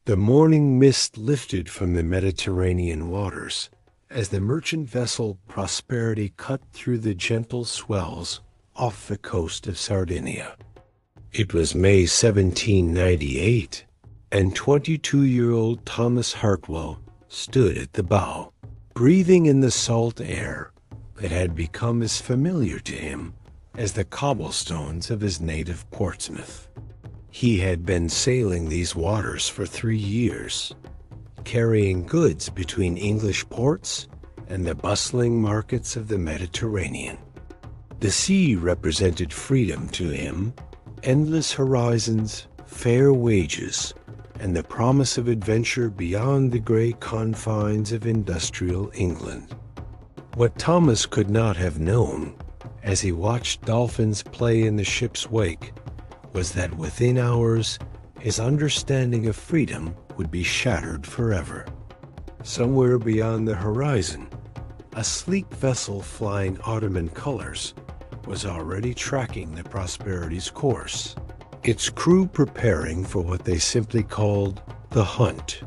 The morning mist lifted from the Mediterranean waters as the merchant vessel Prosperity cut through the gentle swells off the coast of Sardinia. It was May 1798, and 22-year-old Thomas Hartwell stood at the bow, breathing in the salt air that had become as familiar to him as the cobblestones of his native Portsmouth. He had been sailing these waters for 3 years, carrying goods between English ports and the bustling markets of the Mediterranean. The sea represented freedom to him, endless horizons, fair wages, and the promise of adventure beyond the gray confines of industrial England. What Thomas could not have known, as he watched dolphins play in the ship's wake, was that within hours his understanding of freedom would be shattered forever. Somewhere beyond the horizon, a sleek vessel flying Ottoman colors was already tracking the Prosperity's course, its crew preparing for what they simply called the hunt.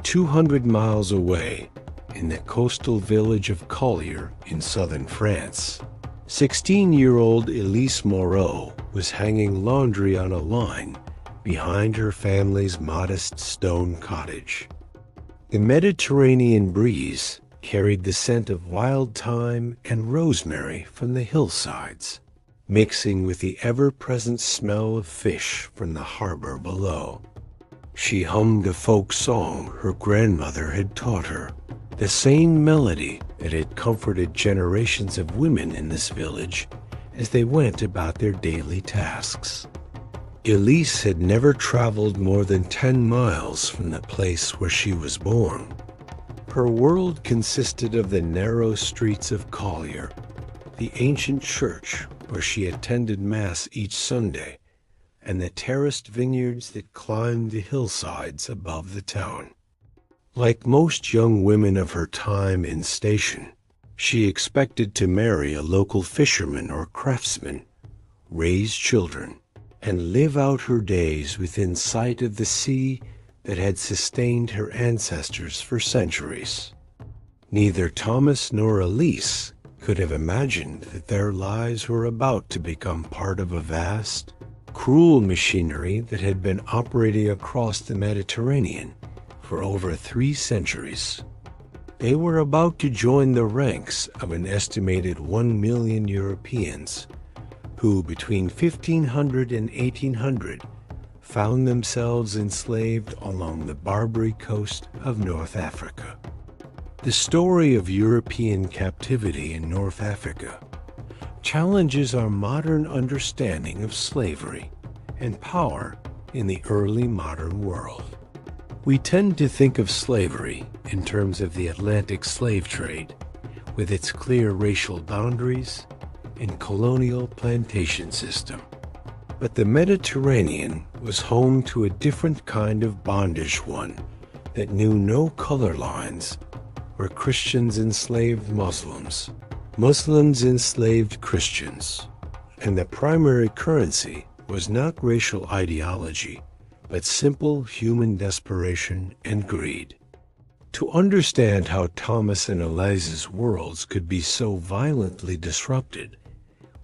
200 miles away, in the coastal village of Collier in southern France, 16-year-old Elise Moreau was hanging laundry on a line behind her family's modest stone cottage. The Mediterranean breeze carried the scent of wild thyme and rosemary from the hillsides, mixing with the ever-present smell of fish from the harbor below. She hummed a folk song her grandmother had taught her, the same melody that had comforted generations of women in this village as they went about their daily tasks. Elise had never traveled more than 10 miles from the place where she was born. Her world consisted of the narrow streets of Collier, the ancient church where she attended Mass each Sunday, and the terraced vineyards that climbed the hillsides above the town. Like most young women of her time and station, she expected to marry a local fisherman or craftsman, raise children, and live out her days within sight of the sea that had sustained her ancestors for centuries. Neither Thomas nor Elise could have imagined that their lives were about to become part of a vast, cruel machinery that had been operating across the Mediterranean for over 3 centuries. They were about to join the ranks of an estimated 1 million Europeans who, between 1500 and 1800, found themselves enslaved along the Barbary coast of North Africa. The story of European captivity in North Africa challenges our modern understanding of slavery and power in the early modern world. We tend to think of slavery in terms of the Atlantic slave trade, with its clear racial boundaries and colonial plantation system. But the Mediterranean was home to a different kind of bondage, one that knew no color lines, where Christians enslaved Muslims, Muslims enslaved Christians, and the primary currency was not racial ideology, but simple human desperation and greed. To understand how Thomas and Eliza's worlds could be so violently disrupted,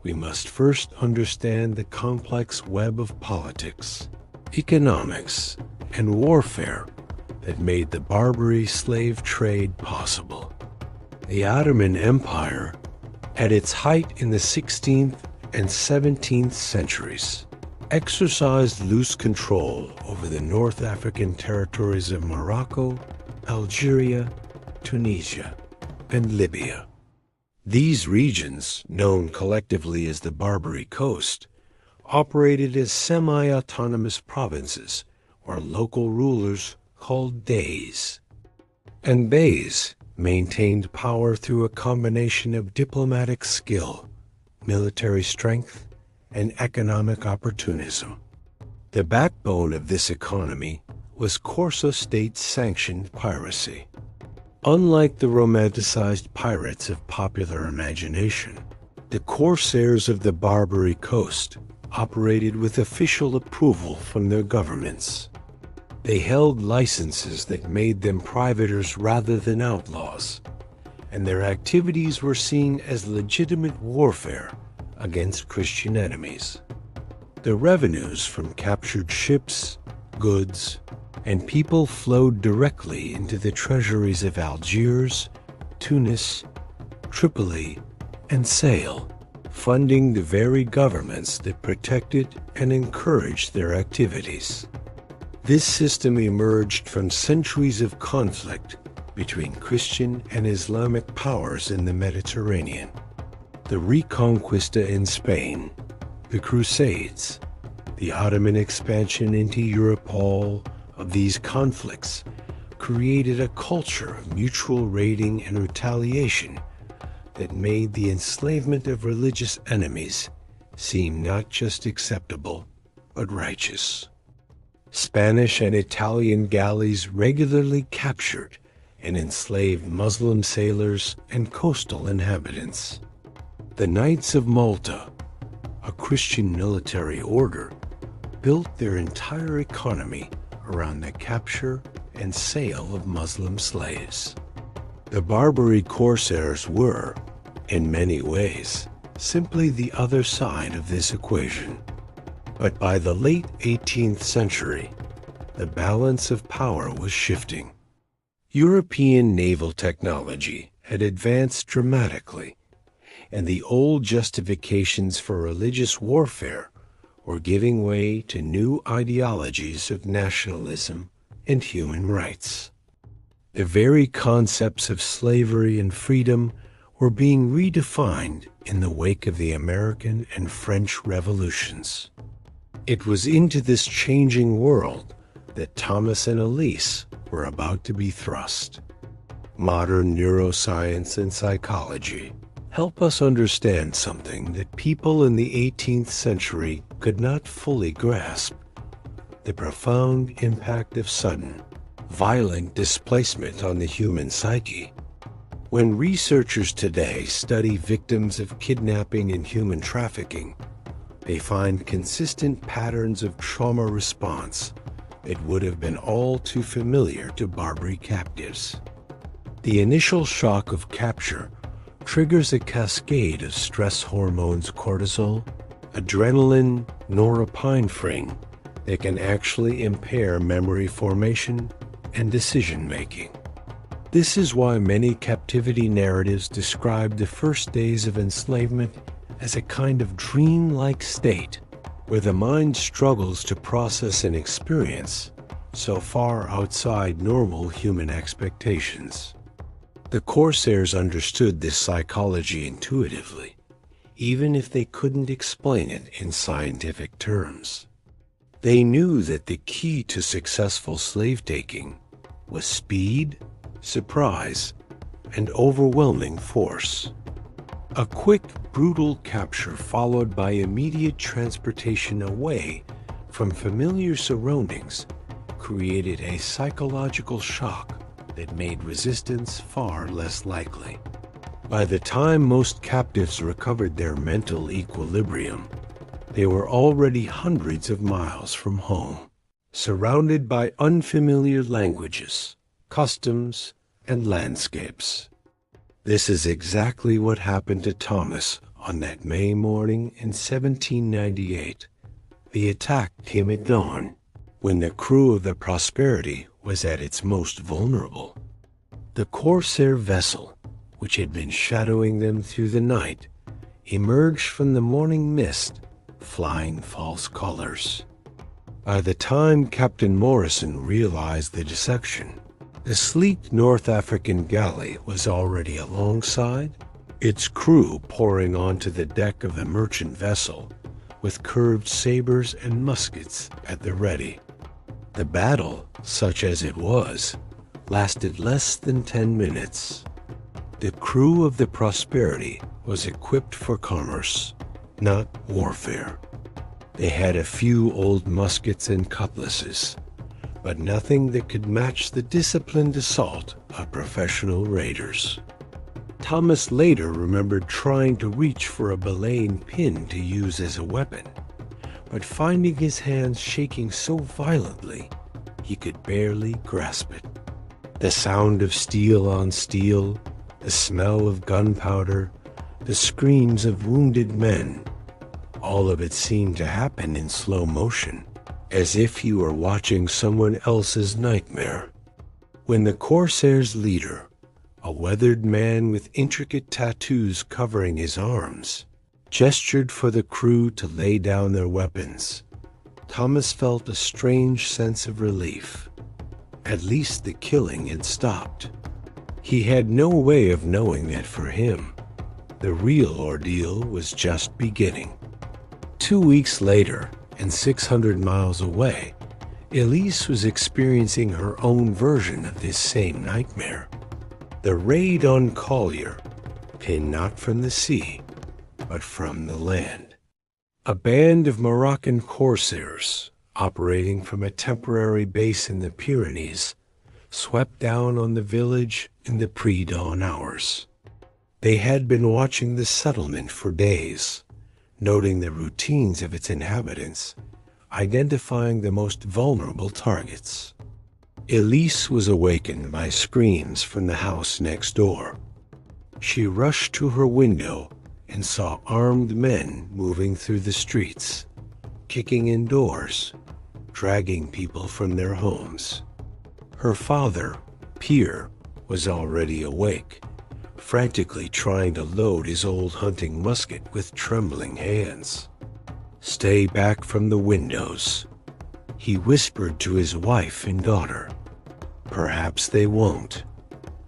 we must first understand the complex web of politics, economics, and warfare that made the Barbary slave trade possible. The Ottoman Empire, at its height in the 16th and 17th centuries, exercised loose control over the North African territories of Morocco, Algeria, Tunisia, and Libya. These regions, known collectively as the Barbary Coast, operated as semi-autonomous provinces or local rulers called Beys. And Beys maintained power through a combination of diplomatic skill, military strength, and economic opportunism. The backbone of this economy was Corso state-sanctioned piracy. Unlike the romanticized pirates of popular imagination, the corsairs of the Barbary Coast operated with official approval from their governments. They held licenses that made them privateers rather than outlaws, and their activities were seen as legitimate warfare against Christian enemies. The revenues from captured ships, goods, and people flowed directly into the treasuries of Algiers, Tunis, Tripoli, and Sale, funding the very governments that protected and encouraged their activities. This system emerged from centuries of conflict between Christian and Islamic powers in the Mediterranean. The Reconquista in Spain, the Crusades, the Ottoman expansion into Europe, all of these conflicts created a culture of mutual raiding and retaliation that made the enslavement of religious enemies seem not just acceptable, but righteous. Spanish and Italian galleys regularly captured and enslaved Muslim sailors and coastal inhabitants. The Knights of Malta, a Christian military order, built their entire economy around the capture and sale of Muslim slaves. The Barbary corsairs were, in many ways, simply the other side of this equation. But by the late 18th century, the balance of power was shifting. European naval technology had advanced dramatically, and the old justifications for religious warfare were giving way to new ideologies of nationalism and human rights. The very concepts of slavery and freedom were being redefined in the wake of the American and French revolutions. It was into this changing world that Thomas and Elise were about to be thrust. Modern neuroscience and psychology help us understand something that people in the 18th century could not fully grasp: the profound impact of sudden, violent displacement on the human psyche. When researchers today study victims of kidnapping and human trafficking, they find consistent patterns of trauma response that would have been all too familiar to Barbary captives. The initial shock of capture triggers a cascade of stress hormones: cortisol, adrenaline, norepinephrine, that can actually impair memory formation and decision-making. This is why many captivity narratives describe the first days of enslavement as a kind of dream-like state where the mind struggles to process an experience so far outside normal human expectations. The corsairs understood this psychology intuitively, even if they couldn't explain it in scientific terms. They knew that the key to successful slave-taking was speed, surprise, and overwhelming force. A quick, brutal capture followed by immediate transportation away from familiar surroundings created a psychological shock that made resistance far less likely. By the time most captives recovered their mental equilibrium, they were already hundreds of miles from home, surrounded by unfamiliar languages, customs, and landscapes. This is exactly what happened to Thomas on that May morning in 1798. The attack came at dawn, when the crew of the Prosperity was at its most vulnerable. The corsair vessel, which had been shadowing them through the night, emerged from the morning mist, flying false colors. By the time Captain Morrison realized the deception, the sleek North African galley was already alongside, its crew pouring onto the deck of the merchant vessel with curved sabers and muskets at the ready. The battle, such as it was, lasted less than 10 minutes. The crew of the Prosperity was equipped for commerce, not warfare. They had a few old muskets and cutlasses, but nothing that could match the disciplined assault of professional raiders. Thomas later remembered trying to reach for a belaying pin to use as a weapon, but finding his hands shaking so violently he could barely grasp it. The sound of steel on steel, the smell of gunpowder, the screams of wounded men, all of it seemed to happen in slow motion, as if you were watching someone else's nightmare. When the Corsairs' leader, a weathered man with intricate tattoos covering his arms, gestured for the crew to lay down their weapons, Thomas felt a strange sense of relief. At least the killing had stopped. He had no way of knowing that for him, the real ordeal was just beginning. 2 weeks later, and 600 miles away, Elise was experiencing her own version of this same nightmare. The raid on Collier came not from the sea, but from the land. A band of Moroccan corsairs, operating from a temporary base in the Pyrenees, swept down on the village in the pre-dawn hours. They had been watching the settlement for days, noting the routines of its inhabitants, identifying the most vulnerable targets. Elise was awakened by screams from the house next door. She rushed to her window and saw armed men moving through the streets, kicking in doors, dragging people from their homes. Her father, Pierre, was already awake, frantically trying to load his old hunting musket with trembling hands. "Stay back from the windows," he whispered to his wife and daughter. "Perhaps they won't."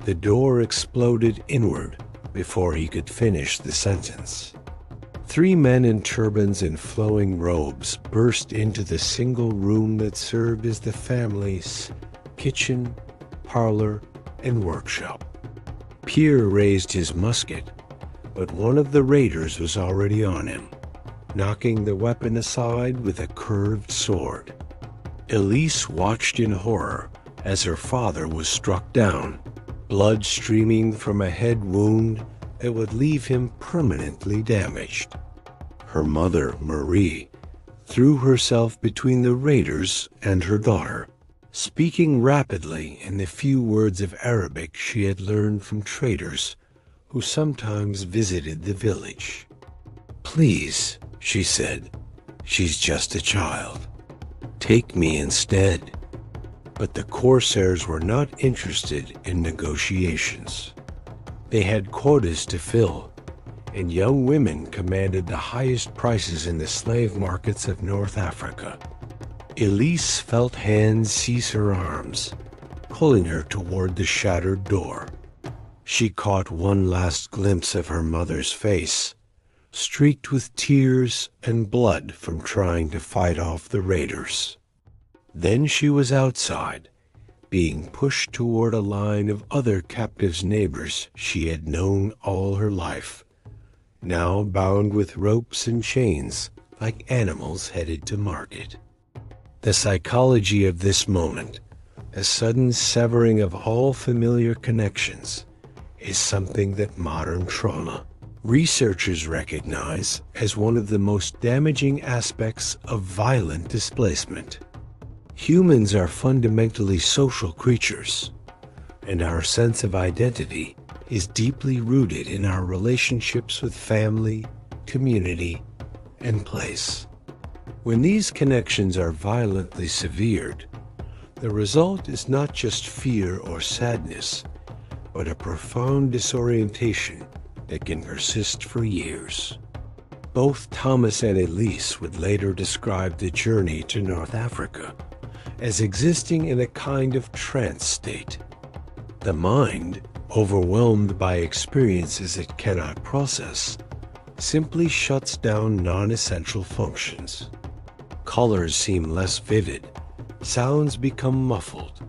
The door exploded inward before he could finish the sentence. 3 men in turbans and flowing robes burst into the single room that served as the family's kitchen, parlor, and workshop. Pierre raised his musket, but one of the raiders was already on him, knocking the weapon aside with a curved sword. Elise watched in horror as her father was struck down, blood streaming from a head wound that would leave him permanently damaged. Her mother, Marie, threw herself between the raiders and her daughter, speaking rapidly in the few words of Arabic she had learned from traders who sometimes visited the village. "Please," she said, "she's just a child. Take me instead." But the corsairs were not interested in negotiations. They had quotas to fill, and young women commanded the highest prices in the slave markets of North Africa. Elise felt hands seize her arms, pulling her toward the shattered door. She caught one last glimpse of her mother's face, streaked with tears and blood from trying to fight off the raiders. Then she was outside, being pushed toward a line of other captives' neighbors she had known all her life, now bound with ropes and chains like animals headed to market. The psychology of this moment, a sudden severing of all familiar connections, is something that modern trauma researchers recognize as one of the most damaging aspects of violent displacement. Humans are fundamentally social creatures, and our sense of identity is deeply rooted in our relationships with family, community, and place. When these connections are violently severed, the result is not just fear or sadness, but a profound disorientation that can persist for years. Both Thomas and Elise would later describe the journey to North Africa as existing in a kind of trance state. The mind, overwhelmed by experiences it cannot process, simply shuts down non-essential functions. Colors seem less vivid, sounds become muffled,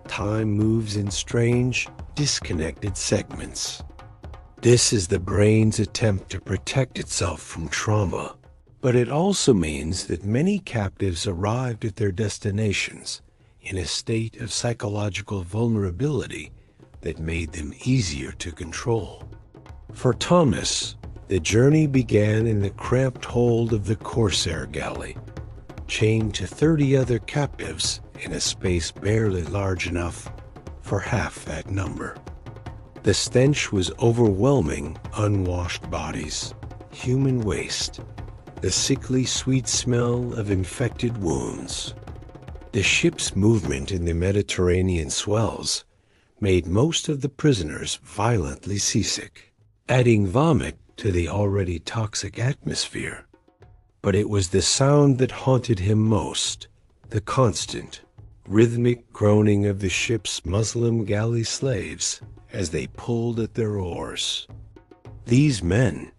time moves in strange, disconnected segments. This is the brain's attempt to protect itself from trauma, but it also means that many captives arrived at their destinations in a state of psychological vulnerability that made them easier to control. For Thomas, the journey began in the cramped hold of the Corsair galley, chained to 30 other captives in a space barely large enough for half that number. The stench was overwhelming: unwashed bodies, human waste, the sickly sweet smell of infected wounds. The ship's movement in the Mediterranean swells made most of the prisoners violently seasick, adding vomit to the already toxic atmosphere. But it was the sound that haunted him most: the constant, rhythmic groaning of the ship's Muslim galley slaves as they pulled at their oars. These men,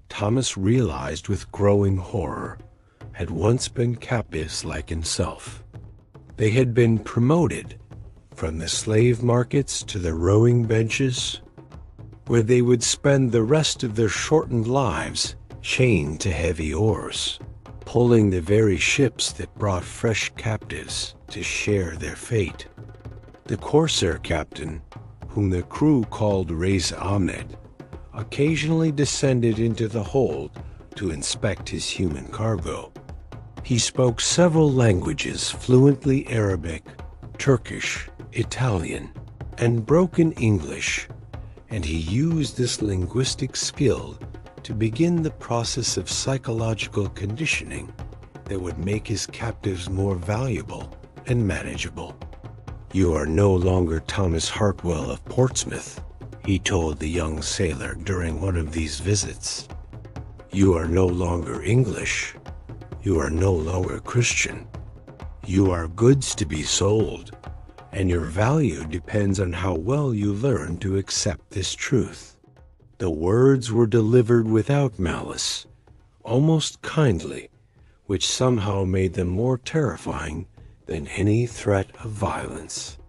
Thomas realized with growing horror, had once been captives like himself. They had been promoted from the slave markets to the rowing benches, where they would spend the rest of their shortened lives chained to heavy oars, pulling the very ships that brought fresh captives to share their fate. The corsair captain, whom the crew called Reis Ahmed, occasionally descended into the hold to inspect his human cargo. He spoke several languages fluently: Arabic, Turkish, Italian, and broken English, and he used this linguistic skill to begin the process of psychological conditioning that would make his captives more valuable and manageable. "You are no longer Thomas Hartwell of Portsmouth," he told the young sailor during one of these visits. "You are no longer English. You are no longer Christian. You are goods to be sold, and your value depends on how well you learn to accept this truth." The words were delivered without malice, almost kindly, which somehow made them more terrifying than any threat of violence.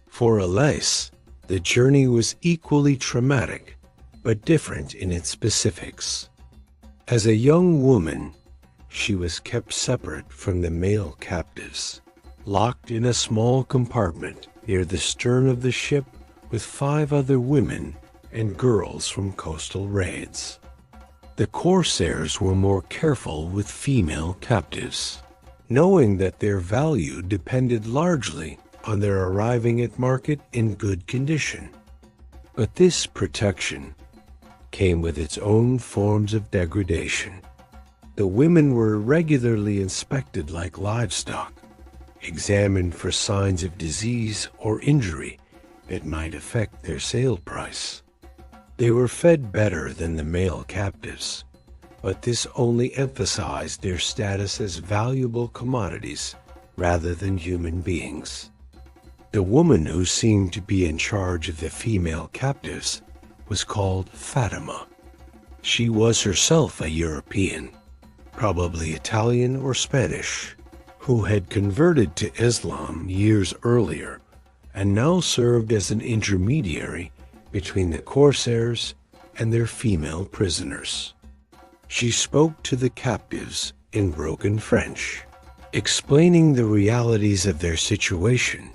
For Elise, the journey was equally traumatic, but different in its specifics. As a young woman, she was kept separate from the male captives, locked in a small compartment near the stern of the ship with 5 other women and girls from coastal raids. The corsairs were more careful with female captives, knowing that their value depended largely on their arriving at market in good condition. But this protection came with its own forms of degradation. The women were regularly inspected like livestock, examined for signs of disease or injury that might affect their sale price. They were fed better than the male captives, but this only emphasized their status as valuable commodities rather than human beings. The woman who seemed to be in charge of the female captives was called Fatima. She was herself a European, probably Italian or Spanish, who had converted to Islam years earlier and now served as an intermediary between the corsairs and their female prisoners. She spoke to the captives in broken French, explaining the realities of their situation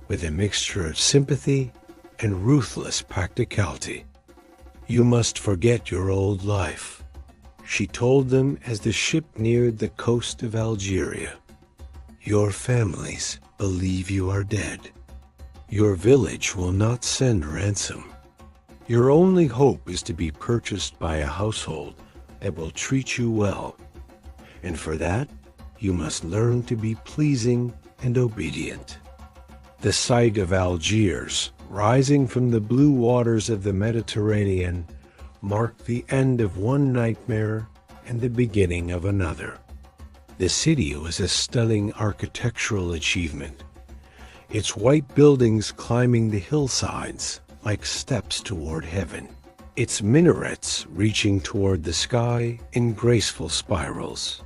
with a mixture of sympathy and ruthless practicality. "You must forget your old life," she told them as the ship neared the coast of Algeria. "Your families believe you are dead. Your village will not send ransom. Your only hope is to be purchased by a household that will treat you well, and for that you must learn to be pleasing and obedient." The sight of Algiers, rising from the blue waters of the Mediterranean, marked the end of one nightmare and the beginning of another. The city was a stunning architectural achievement, its white buildings climbing the hillsides like steps toward heaven, its minarets reaching toward the sky in graceful spirals.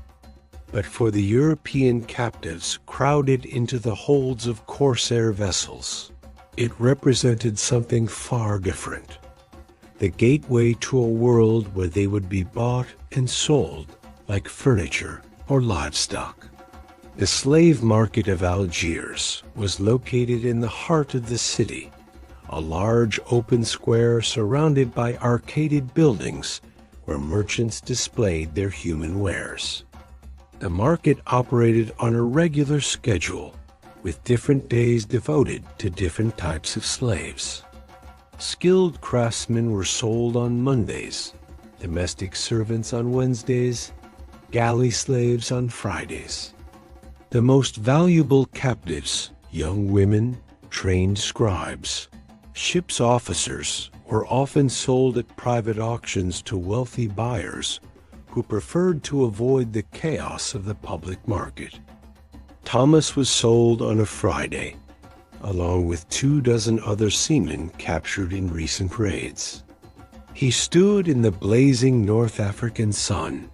But for the European captives crowded into the holds of corsair vessels, it represented something far different: the gateway to a world where they would be bought and sold like furniture or livestock. The slave market of Algiers was located in the heart of the city, a large open square surrounded by arcaded buildings where merchants displayed their human wares. The market operated on a regular schedule, with different days devoted to different types of slaves. Skilled craftsmen were sold on Mondays, domestic servants on Wednesdays, galley slaves on Fridays. The most valuable captives, young women, trained scribes, ship's officers, were often sold at private auctions to wealthy buyers who preferred to avoid the chaos of the public market. Thomas was sold on a Friday, along with 24 other seamen captured in recent raids. He stood in the blazing North African sun,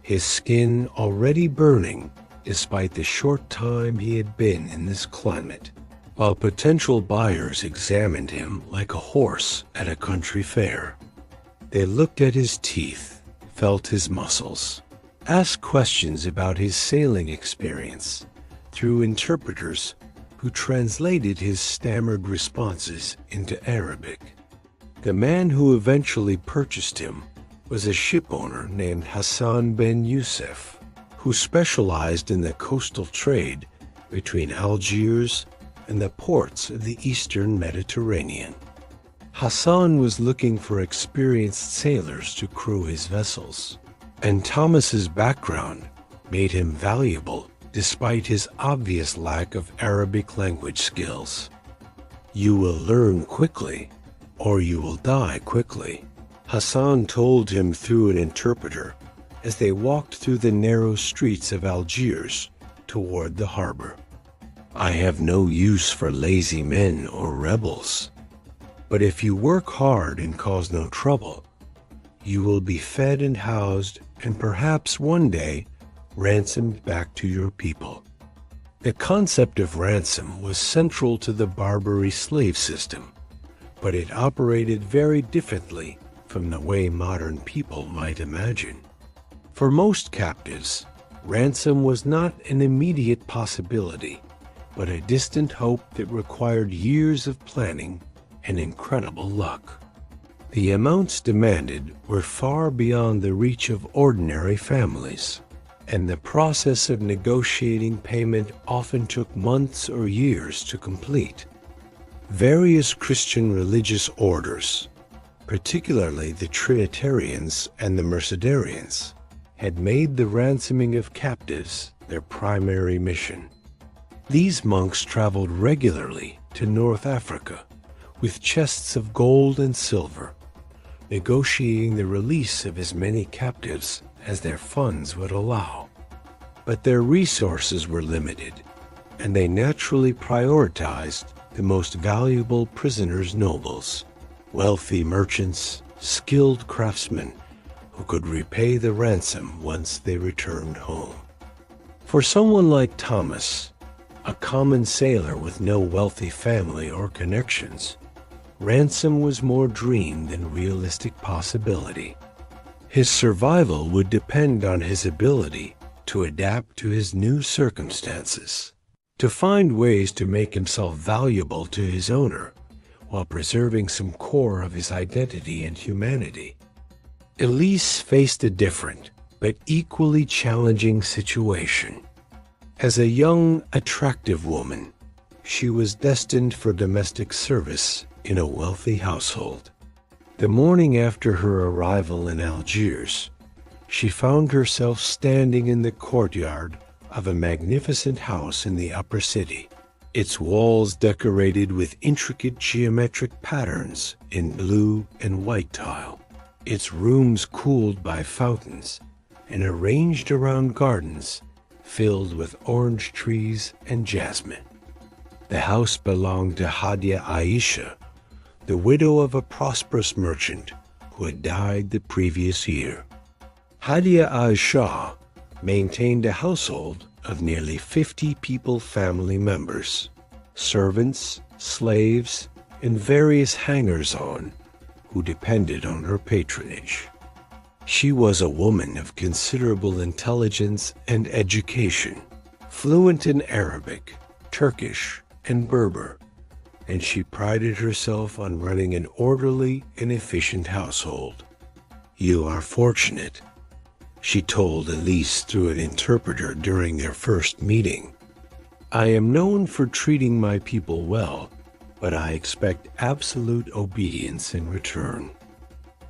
his skin already burning despite the short time he had been in this climate, while potential buyers examined him like a horse at a country fair. They looked at his teeth, felt his muscles, asked questions about his sailing experience through interpreters who translated his stammered responses into Arabic. The man who eventually purchased him was a shipowner named Hassan ben Youssef, who specialized in the coastal trade between Algiers and the ports of the eastern Mediterranean. Hassan was looking for experienced sailors to crew his vessels, and Thomas's background made him valuable despite his obvious lack of Arabic language skills. "You will learn quickly, or you will die quickly," Hassan told him through an interpreter as they walked through the narrow streets of Algiers toward the harbor. "I have no use for lazy men or rebels, but if you work hard and cause no trouble, you will be fed and housed and perhaps one day ransomed back to your people." The concept of ransom was central to the Barbary slave system, but it operated very differently from the way modern people might imagine. For most captives, ransom was not an immediate possibility, but a distant hope that required years of planning and incredible luck. The amounts demanded were far beyond the reach of ordinary families, and the process of negotiating payment often took months or years to complete. Various Christian religious orders, particularly the Trinitarians and the Mercedarians, had made the ransoming of captives their primary mission. These monks traveled regularly to North Africa with chests of gold and silver, negotiating the release of as many captives as their funds would allow. But their resources were limited, and they naturally prioritized the most valuable prisoners' nobles, wealthy merchants, skilled craftsmen who could repay the ransom once they returned home. For someone like Thomas, a common sailor with no wealthy family or connections, ransom was more dream than realistic possibility. His survival would depend on his ability to adapt to his new circumstances, to find ways to make himself valuable to his owner while preserving some core of his identity and humanity. Elise faced a different but equally challenging situation. As a young, attractive woman, she was destined for domestic service in a wealthy household. The morning after her arrival in Algiers, she found herself standing in the courtyard of a magnificent house in the upper city, its walls decorated with intricate geometric patterns in blue and white tile, its rooms cooled by fountains and arranged around gardens filled with orange trees and jasmine. The house belonged to Hadia Aisha, the widow of a prosperous merchant who had died the previous year. Hadia Aisha maintained a household of nearly 50 people family members, servants, slaves, and various hangers-on who depended on her patronage. She was a woman of considerable intelligence and education, fluent in Arabic, Turkish, and Berber, and she prided herself on running an orderly and efficient household. "You are fortunate," she told Elise through an interpreter during their first meeting. "I am known for treating my people well, but I expect absolute obedience in return.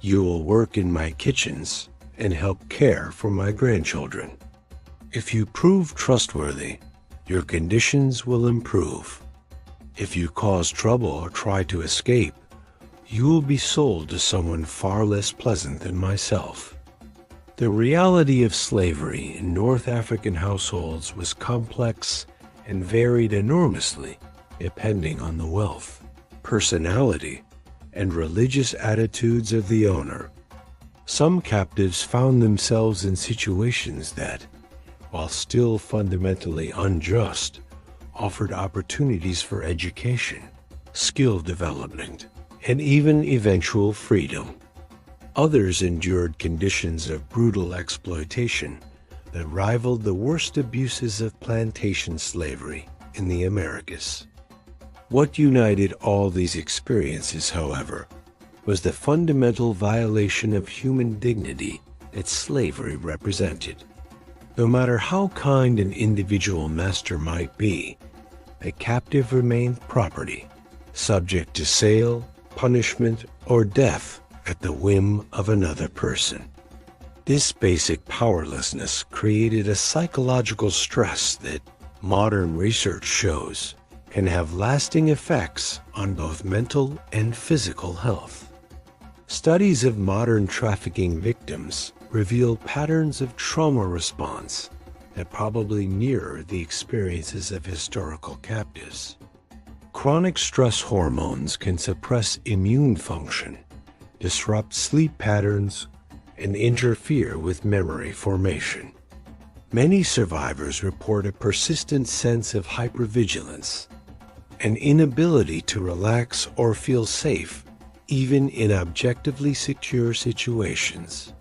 You will work in my kitchens and help care for my grandchildren. If you prove trustworthy, your conditions will improve. If you cause trouble or try to escape, you will be sold to someone far less pleasant than myself." The reality of slavery in North African households was complex and varied enormously depending on the wealth, personality, and religious attitudes of the owner. Some captives found themselves in situations that, while still fundamentally unjust, offered opportunities for education, skill development, and even eventual freedom. Others endured conditions of brutal exploitation that rivaled the worst abuses of plantation slavery in the Americas. What united all these experiences, however, was the fundamental violation of human dignity that slavery represented. No matter how kind an individual master might be, a captive remained property, subject to sale, punishment, or death at the whim of another person. This basic powerlessness created a psychological stress that modern research shows can have lasting effects on both mental and physical health. Studies of modern trafficking victims reveal patterns of trauma response that probably mirror the experiences of historical captives. Chronic stress hormones can suppress immune function, disrupt sleep patterns, and interfere with memory formation. Many survivors report a persistent sense of hypervigilance, an inability to relax or feel safe even in objectively secure situations.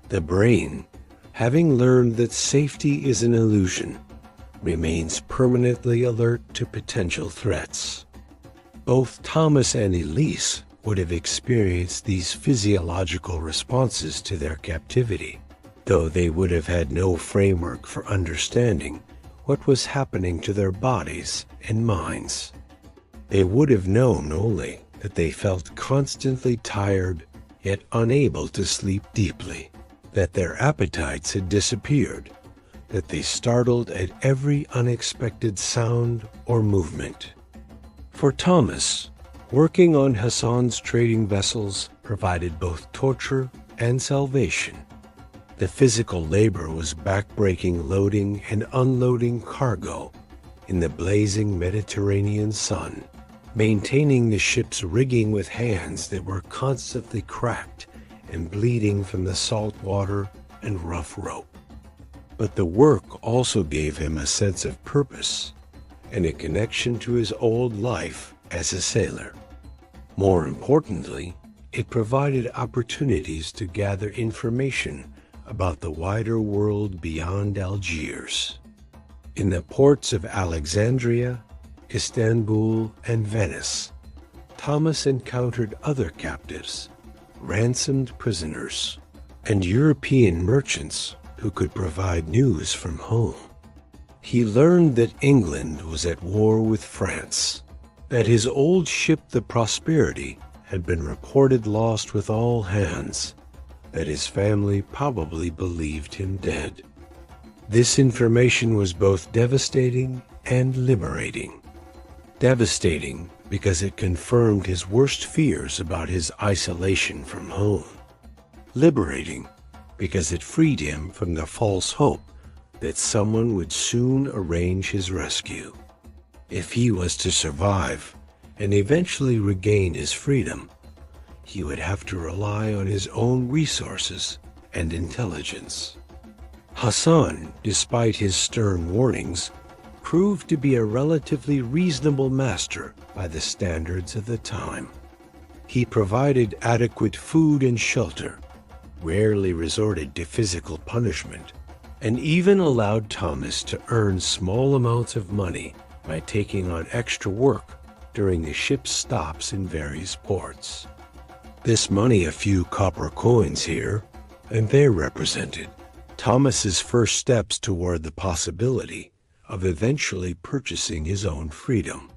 The brain, having learned that safety is an illusion, remains permanently alert to potential threats. Both Thomas and Elise would have experienced these physiological responses to their captivity, though they would have had no framework for understanding what was happening to their bodies and minds. They would have known only that they felt constantly tired, yet unable to sleep deeply, that their appetites had disappeared, that they startled at every unexpected sound or movement. For Thomas, working on Hassan's trading vessels provided both torture and salvation. The physical labor was backbreaking loading and unloading cargo in the blazing Mediterranean sun, maintaining the ship's rigging with hands that were constantly cracked and bleeding from the salt water and rough rope. But the work also gave him a sense of purpose and a connection to his old life as a sailor. More importantly, it provided opportunities to gather information about the wider world beyond Algiers. In the ports of Alexandria, Istanbul, and Venice, Thomas encountered other captives, ransomed prisoners, and European merchants who could provide news from home. He learned that England was at war with France, that his old ship the Prosperity had been reported lost with all hands, that his family probably believed him dead. This information was both devastating and liberating. Devastating because it confirmed his worst fears about his isolation from home. Liberating because it freed him from the false hope that someone would soon arrange his rescue. If he was to survive and eventually regain his freedom, he would have to rely on his own resources and intelligence. Hassan, despite his stern warnings, proved to be a relatively reasonable master by the standards of the time. He provided adequate food and shelter, rarely resorted to physical punishment, and even allowed Thomas to earn small amounts of money by taking on extra work during the ship's stops in various ports. This money, a few copper coins here and there represented, Thomas's first steps toward the possibility of eventually purchasing his own freedom.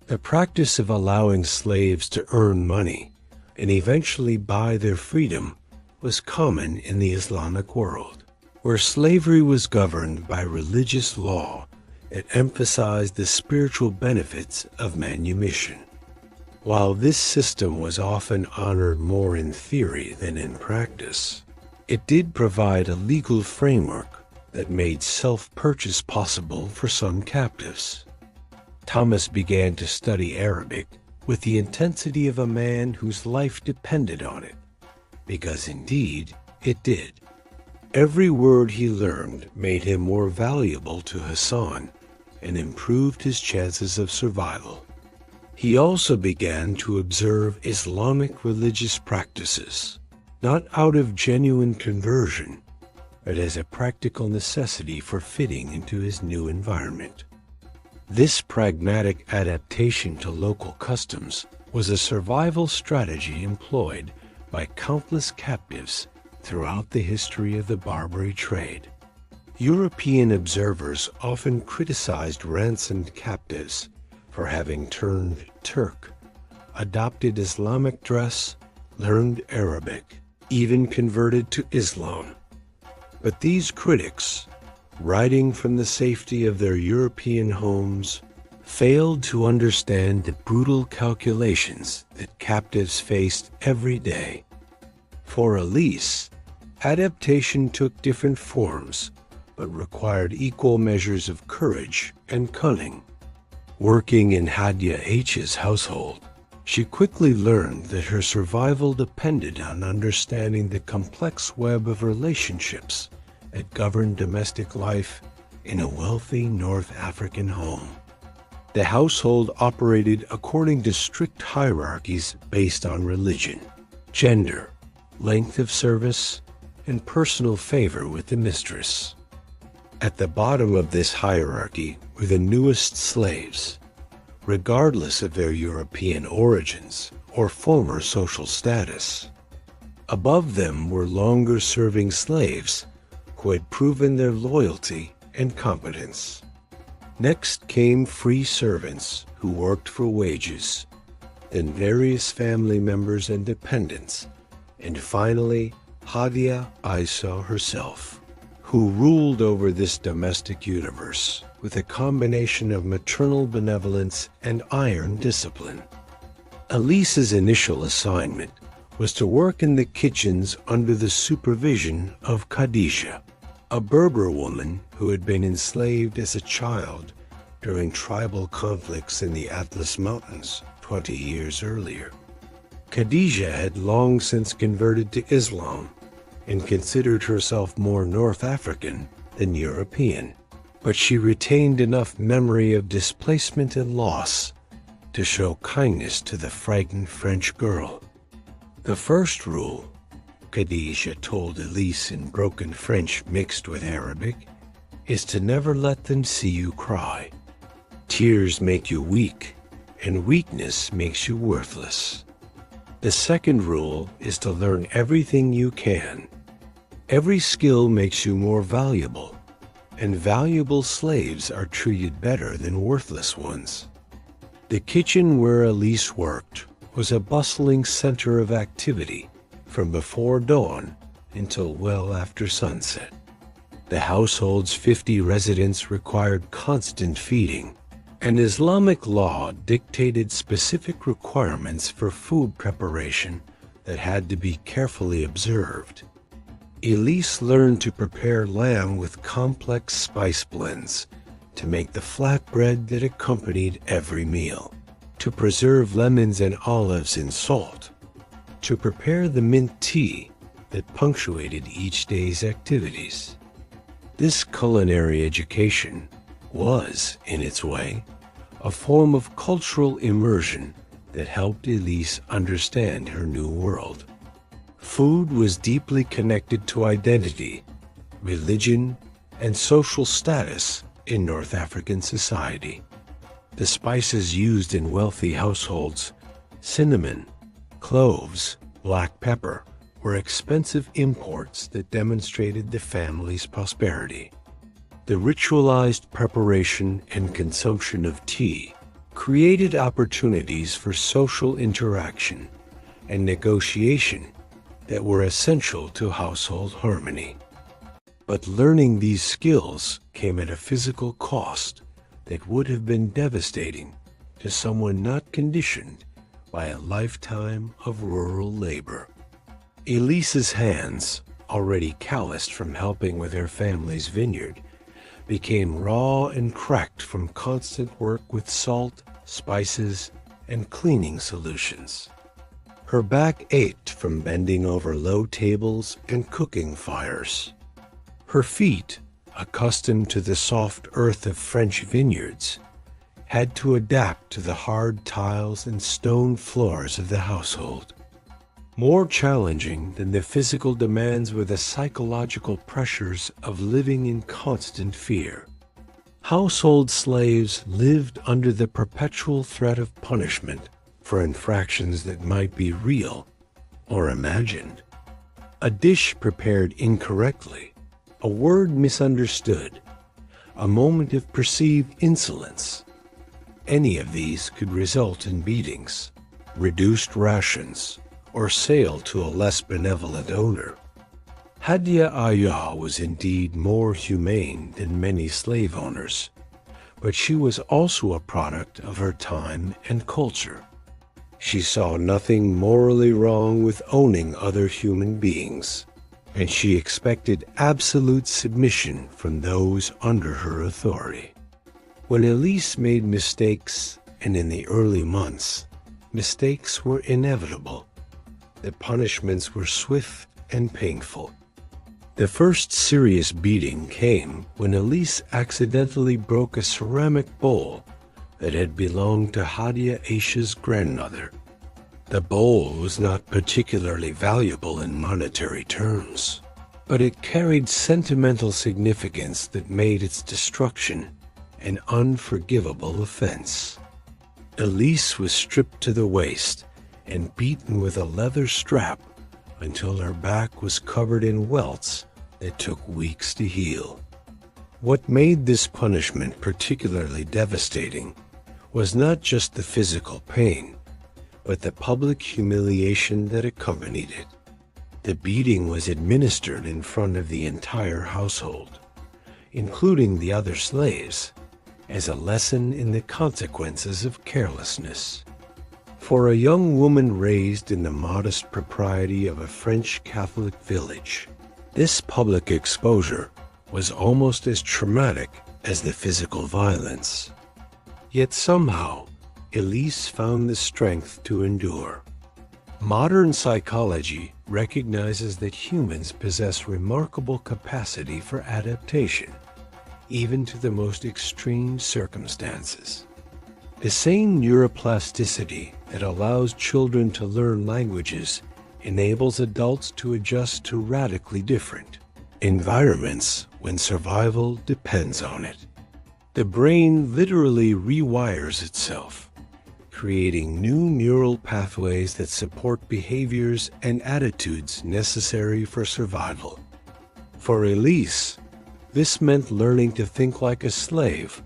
The practice of allowing slaves to earn money and eventually buy their freedom was common in the Islamic world, where slavery was governed by religious law. It emphasized the spiritual benefits of manumission. While this system was often honored more in theory than in practice, it did provide a legal framework that made self-purchase possible for some captives. Thomas began to study Arabic with the intensity of a man whose life depended on it, because indeed it did. Every word he learned made him more valuable to Hassan and improved his chances of survival. He also began to observe Islamic religious practices, not out of genuine conversion, but as a practical necessity for fitting into his new environment. This pragmatic adaptation to local customs was a survival strategy employed by countless captives throughout the history of the Barbary trade. European observers often criticized ransomed captives for having turned Turk, adopted Islamic dress, learned Arabic, even converted to Islam. But these critics, writing from the safety of their European homes, failed to understand the brutal calculations that captives faced every day. For Elise, adaptation took different forms, but required equal measures of courage and cunning. Working in Hadia H's household, she quickly learned that her survival depended on understanding the complex web of relationships that governed domestic life in a wealthy North African home. The household operated according to strict hierarchies based on religion, gender, length of service, and personal favor with the mistress. At the bottom of this hierarchy were the newest slaves, regardless of their European origins or former social status. Above them were longer-serving slaves who had proven their loyalty and competence. Next came free servants who worked for wages, then various family members and dependents, and finally Hadia Isa herself, who ruled over this domestic universe with a combination of maternal benevolence and iron discipline. Elise's initial assignment was to work in the kitchens under the supervision of Khadija, a Berber woman who had been enslaved as a child during tribal conflicts in the Atlas Mountains 20 years earlier. Khadija had long since converted to Islam and considered herself more North African than European, but she retained enough memory of displacement and loss to show kindness to the frightened French girl. The first rule, Khadija told Elise in broken French mixed with Arabic, is to never let them see you cry. Tears make you weak, and weakness makes you worthless. The second rule is to learn everything you can. Every skill makes you more valuable, and valuable slaves are treated better than worthless ones. The kitchen where Elise worked was a bustling center of activity from before dawn until well after sunset. The household's 50 residents required constant feeding, and Islamic law dictated specific requirements for food preparation that had to be carefully observed. Elise learned to prepare lamb with complex spice blends, to make the flatbread that accompanied every meal, to preserve lemons and olives in salt, to prepare the mint tea that punctuated each day's activities. This culinary education was, in its way, a form of cultural immersion that helped Elise understand her new world. Food was deeply connected to identity, religion, and social status in North African society. The spices used in wealthy households, cinnamon, cloves, black pepper, were expensive imports that demonstrated the family's prosperity. The ritualized preparation and consumption of tea created opportunities for social interaction and negotiation that were essential to household harmony. But learning these skills came at a physical cost that would have been devastating to someone not conditioned by a lifetime of rural labor. Elise's hands, already calloused from helping with her family's vineyard, became raw and cracked from constant work with salt, spices, and cleaning solutions. Her back ached from bending over low tables and cooking fires. Her feet, accustomed to the soft earth of French vineyards, had to adapt to the hard tiles and stone floors of the household. More challenging than the physical demands were the psychological pressures of living in constant fear. Household slaves lived under the perpetual threat of punishment for infractions that might be real or imagined. A dish prepared incorrectly, a word misunderstood, a moment of perceived insolence. Any of these could result in beatings, reduced rations, or sale to a less benevolent owner. Hadia Aya was indeed more humane than many slave owners, but she was also a product of her time and culture. She saw nothing morally wrong with owning other human beings, and she expected absolute submission from those under her authority. When Elise made mistakes, and in the early months, mistakes were inevitable, the punishments were swift and painful. The first serious beating came when Elise accidentally broke a ceramic bowl that had belonged to Hadia Aisha's grandmother. The bowl was not particularly valuable in monetary terms, but it carried sentimental significance that made its destruction an unforgivable offense. Elise was stripped to the waist and beaten with a leather strap until her back was covered in welts that took weeks to heal. What made this punishment particularly devastating was not just the physical pain, but the public humiliation that accompanied it. The beating was administered in front of the entire household, including the other slaves, as a lesson in the consequences of carelessness. For a young woman raised in the modest propriety of a French Catholic village, this public exposure was almost as traumatic as the physical violence. Yet somehow, Elise found the strength to endure. Modern psychology recognizes that humans possess remarkable capacity for adaptation, even to the most extreme circumstances. The same neuroplasticity that allows children to learn languages enables adults to adjust to radically different environments when survival depends on it. The brain literally rewires itself, creating new neural pathways that support behaviors and attitudes necessary for survival. For Elise, this meant learning to think like a slave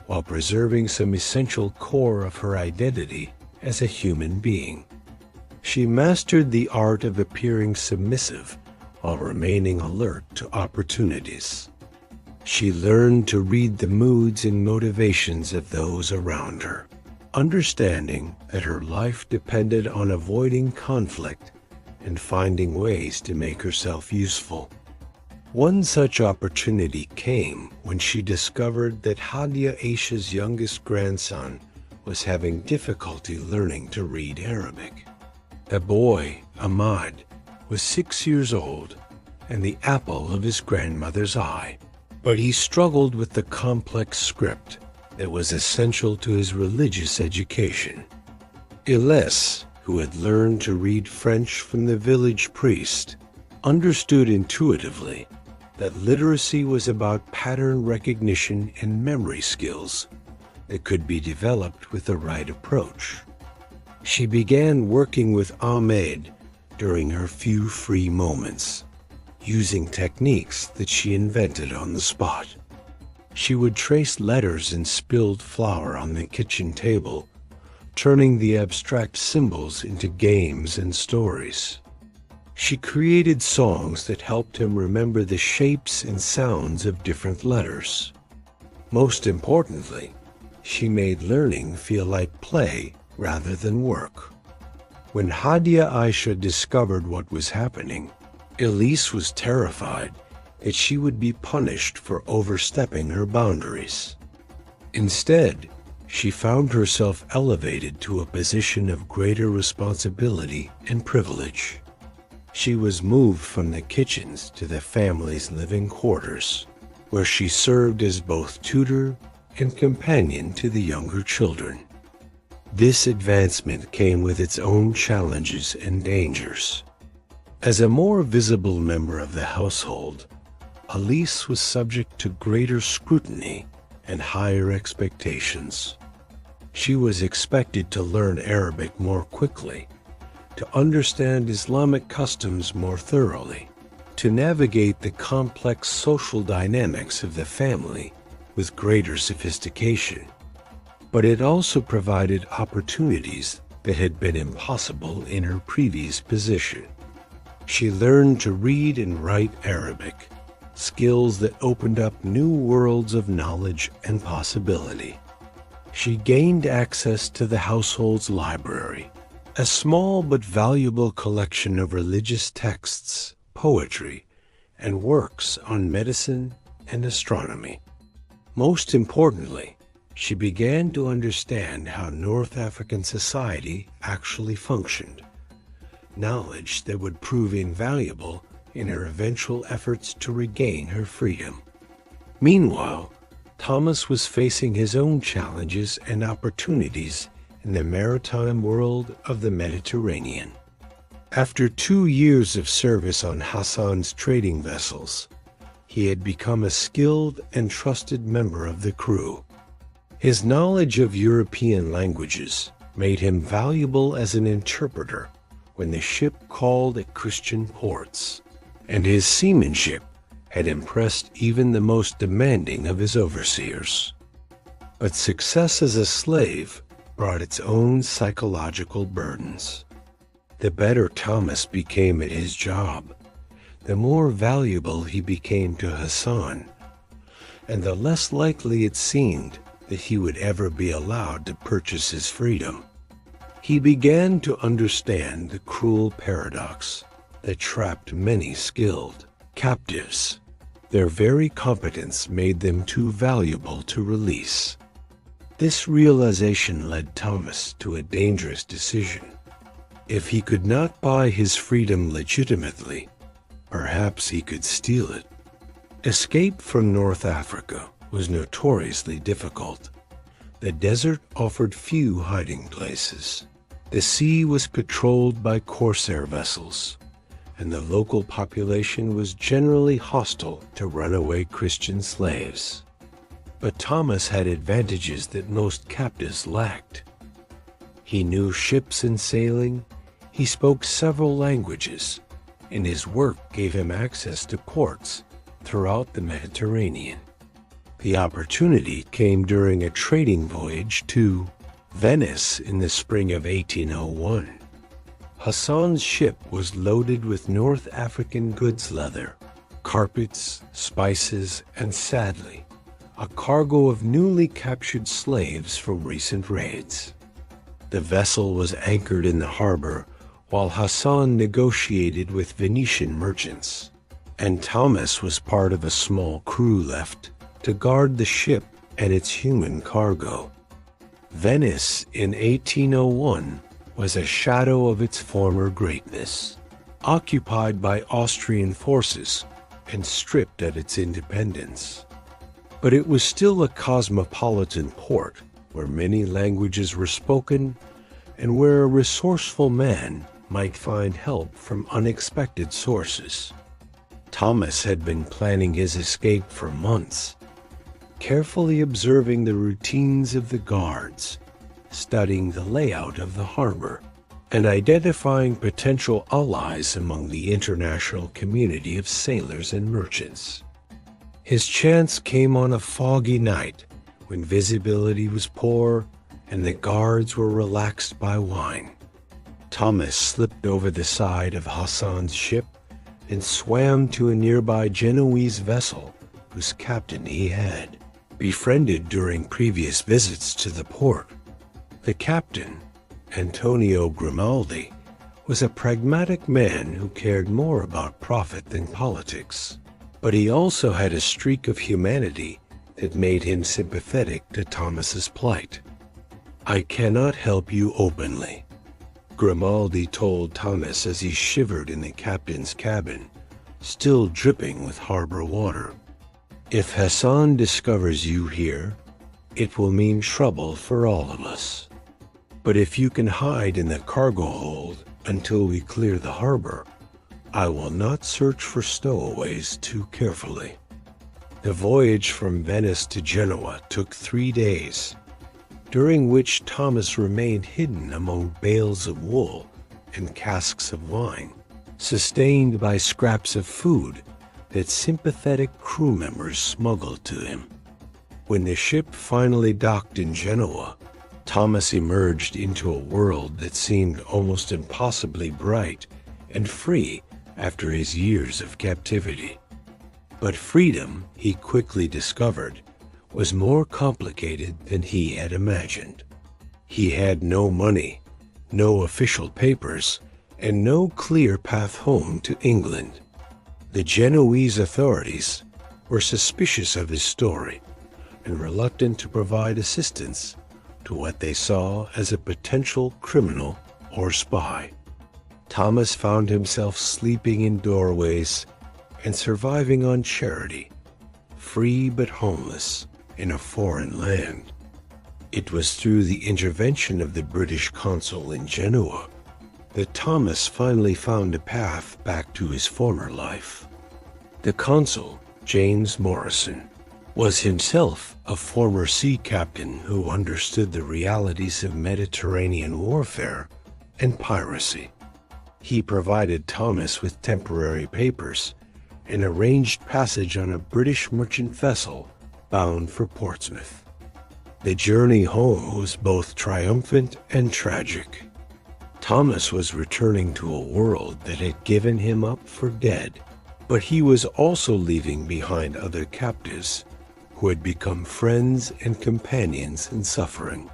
while preserving some essential core of her identity as a human being. She mastered the art of appearing submissive while remaining alert to opportunities. She learned to read the moods and motivations of those around her, understanding that her life depended on avoiding conflict and finding ways to make herself useful. One such opportunity came when she discovered that Hadia Aisha's youngest grandson was having difficulty learning to read Arabic. The boy, Ahmad, was 6 years old and the apple of his grandmother's eye, but he struggled with the complex script that was essential to his religious education. Elise, who had learned to read French from the village priest, understood intuitively that literacy was about pattern recognition and memory skills that could be developed with the right approach. She began working with Ahmed during her few free moments, using techniques that she invented on the spot. She would trace letters in spilled flour on the kitchen table, turning the abstract symbols into games and stories. She created songs that helped him remember the shapes and sounds of different letters. Most importantly, she made learning feel like play rather than work. When Hadia Aisha discovered what was happening, Elise was terrified that she would be punished for overstepping her boundaries. Instead, she found herself elevated to a position of greater responsibility and privilege. She was moved from the kitchens to the family's living quarters, where she served as both tutor and companion to the younger children. This advancement came with its own challenges and dangers. As a more visible member of the household, Elise was subject to greater scrutiny and higher expectations. She was expected to learn Arabic more quickly, to understand Islamic customs more thoroughly, to navigate the complex social dynamics of the family with greater sophistication. But it also provided opportunities that had been impossible in her previous position. She learned to read and write Arabic, skills that opened up new worlds of knowledge and possibility. She gained access to the household's library, a small but valuable collection of religious texts, poetry, and works on medicine and astronomy. Most importantly, she began to understand how North African society actually functioned, knowledge that would prove invaluable in her eventual efforts to regain her freedom. Meanwhile, Thomas was facing his own challenges and opportunities in the maritime world of the Mediterranean. After 2 years of service on Hassan's trading vessels, he had become a skilled and trusted member of the crew. His knowledge of European languages made him valuable as an interpreter when the ship called at Christian ports, and his seamanship had impressed even the most demanding of his overseers. But success as a slave brought its own psychological burdens. The better Thomas became at his job, the more valuable he became to Hassan, and the less likely it seemed that he would ever be allowed to purchase his freedom. He began to understand the cruel paradox that trapped many skilled captives. Their very competence made them too valuable to release. This realization led Thomas to a dangerous decision. If he could not buy his freedom legitimately, perhaps he could steal it. Escape from North Africa was notoriously difficult. The desert offered few hiding places. The sea was patrolled by corsair vessels, and the local population was generally hostile to runaway Christian slaves. But Thomas had advantages that most captives lacked. He knew ships and sailing, he spoke several languages, and his work gave him access to ports throughout the Mediterranean. The opportunity came during a trading voyage to Venice in the spring of 1801. Hassan's ship was loaded with North African goods leather, carpets, spices, and sadly, a cargo of newly captured slaves from recent raids. The vessel was anchored in the harbor while Hassan negotiated with Venetian merchants, and Thomas was part of a small crew left to guard the ship and its human cargo. Venice in 1801 was a shadow of its former greatness, occupied by Austrian forces and stripped at its independence. But it was still a cosmopolitan port where many languages were spoken and where a resourceful man might find help from unexpected sources. Thomas had been planning his escape for months, carefully observing the routines of the guards, studying the layout of the harbor, and identifying potential allies among the international community of sailors and merchants. His chance came on a foggy night when visibility was poor and the guards were relaxed by wine. Thomas slipped over the side of Hassan's ship and swam to a nearby Genoese vessel whose captain he had befriended during previous visits to the port. The captain, Antonio Grimaldi, was a pragmatic man who cared more about profit than politics, but he also had a streak of humanity that made him sympathetic to Thomas's plight. "I cannot help you openly," Grimaldi told Thomas as he shivered in the captain's cabin, still dripping with harbor water. "If Hassan discovers you here, it will mean trouble for all of us. But if you can hide in the cargo hold until we clear the harbor, I will not search for stowaways too carefully." The voyage from Venice to Genoa took 3 days, during which Thomas remained hidden among bales of wool and casks of wine, sustained by scraps of food that sympathetic crew members smuggled to him. When the ship finally docked in Genoa, Thomas emerged into a world that seemed almost impossibly bright and free after his years of captivity. But freedom, he quickly discovered, was more complicated than he had imagined. He had no money, no official papers, and no clear path home to England. The Genoese authorities were suspicious of his story and reluctant to provide assistance to what they saw as a potential criminal or spy. Thomas found himself sleeping in doorways and surviving on charity, free but homeless in a foreign land. It was through the intervention of the British consul in Genoa that Thomas finally found a path back to his former life. The consul, James Morrison, was himself a former sea captain who understood the realities of Mediterranean warfare and piracy. He provided Thomas with temporary papers and arranged passage on a British merchant vessel bound for Portsmouth. The journey home was both triumphant and tragic. Thomas was returning to a world that had given him up for dead, but he was also leaving behind other captives who had become friends and companions in suffering.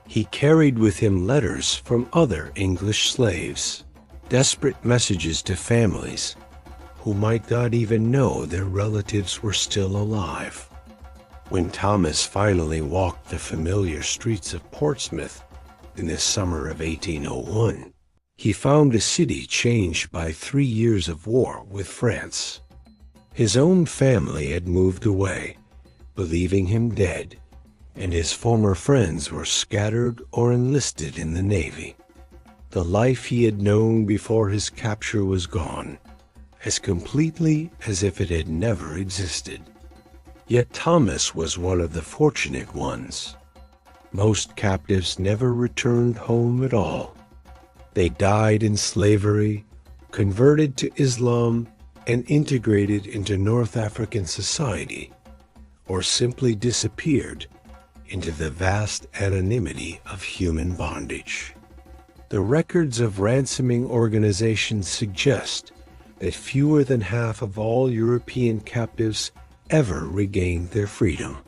He carried with him letters from other English slaves, desperate messages to families who might not even know their relatives were still alive. When Thomas finally walked the familiar streets of Portsmouth in the summer of 1801, he found a city changed by 3 years of war with France. His own family had moved away, believing him dead, and his former friends were scattered or enlisted in the Navy. The life he had known before his capture was gone, as completely as if it had never existed. Yet Thomas was one of the fortunate ones. Most captives never returned home at all. They died in slavery, converted to Islam, and integrated into North African society, or simply disappeared into the vast anonymity of human bondage. The records of ransoming organizations suggest that fewer than half of all European captives ever regained their freedom,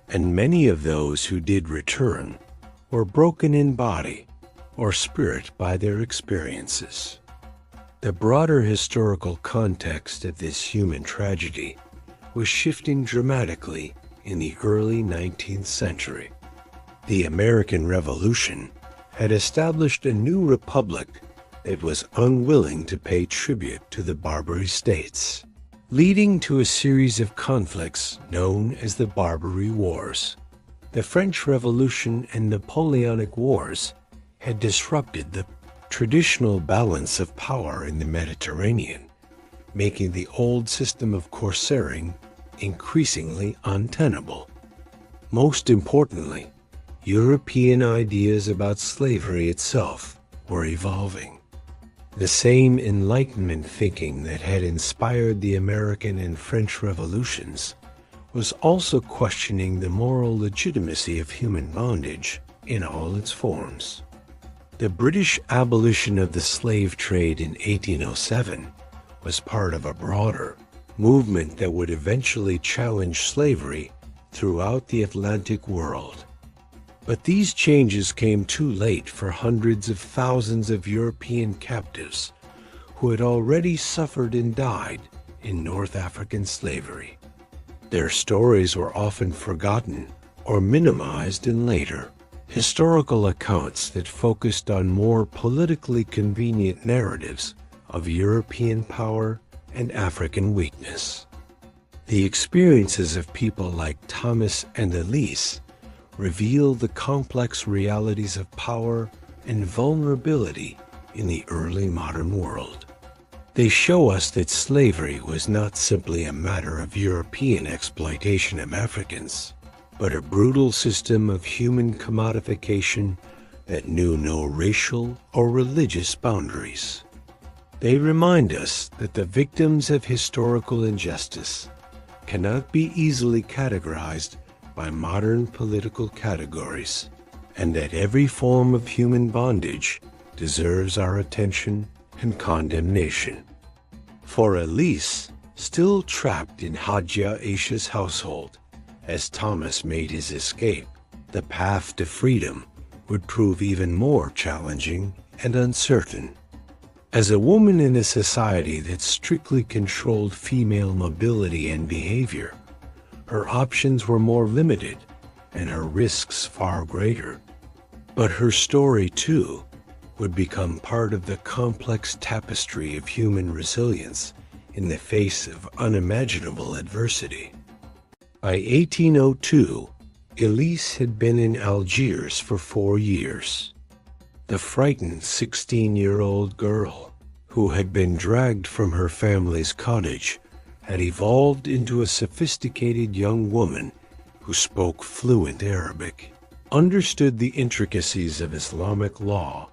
and many of those who did return were broken in body or spirit by their experiences. The broader historical context of this human tragedy was shifting dramatically in the early 19th century. The American Revolution had established a new republic that was unwilling to pay tribute to the Barbary states, leading to a series of conflicts known as the Barbary Wars. The French Revolution and Napoleonic Wars had disrupted the traditional balance of power in the Mediterranean, making the old system of corsairing increasingly untenable. Most importantly, European ideas about slavery itself were evolving. The same Enlightenment thinking that had inspired the American and French revolutions was also questioning the moral legitimacy of human bondage in all its forms. The British abolition of the slave trade in 1807 was part of a broader movement that would eventually challenge slavery throughout the Atlantic world. But these changes came too late for hundreds of thousands of European captives who had already suffered and died in North African slavery. Their stories were often forgotten or minimized in later historical accounts that focused on more politically convenient narratives of European power and African weakness. The experiences of people like Thomas and Elise reveal the complex realities of power and vulnerability in the early modern world. They show us that slavery was not simply a matter of European exploitation of Africans, but a brutal system of human commodification that knew no racial or religious boundaries. They remind us that the victims of historical injustice cannot be easily categorized by modern political categories, and that every form of human bondage deserves our attention and condemnation. For Elise, still trapped in Hadia Aisha's household, as Thomas made his escape, the path to freedom would prove even more challenging and uncertain. As a woman in a society that strictly controlled female mobility and behavior, her options were more limited and her risks far greater. But her story, too, would become part of the complex tapestry of human resilience in the face of unimaginable adversity. By 1802, Elise had been in Algiers for 4 years. The frightened 16-year-old girl, who had been dragged from her family's cottage, had evolved into a sophisticated young woman who spoke fluent Arabic, understood the intricacies of Islamic law,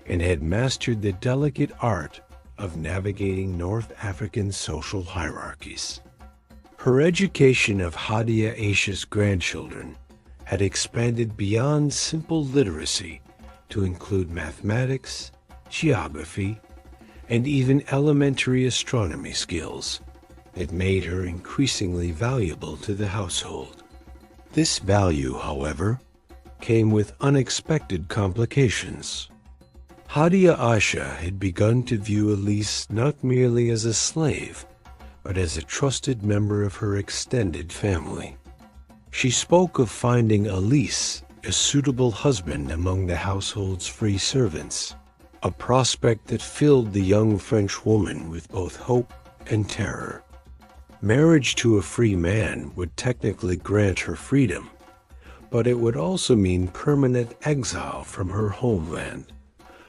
and had mastered the delicate art of navigating North African social hierarchies. Her education of Hadia Aisha's grandchildren had expanded beyond simple literacy to include mathematics, geography, and even elementary astronomy skills that made her increasingly valuable to the household. This value, however, came with unexpected complications. Hadia Aisha had begun to view Elise not merely as a slave, but as a trusted member of her extended family. She spoke of finding Elise a suitable husband among the household's free servants, a prospect that filled the young French woman with both hope and terror. Marriage to a free man would technically grant her freedom, but it would also mean permanent exile from her homeland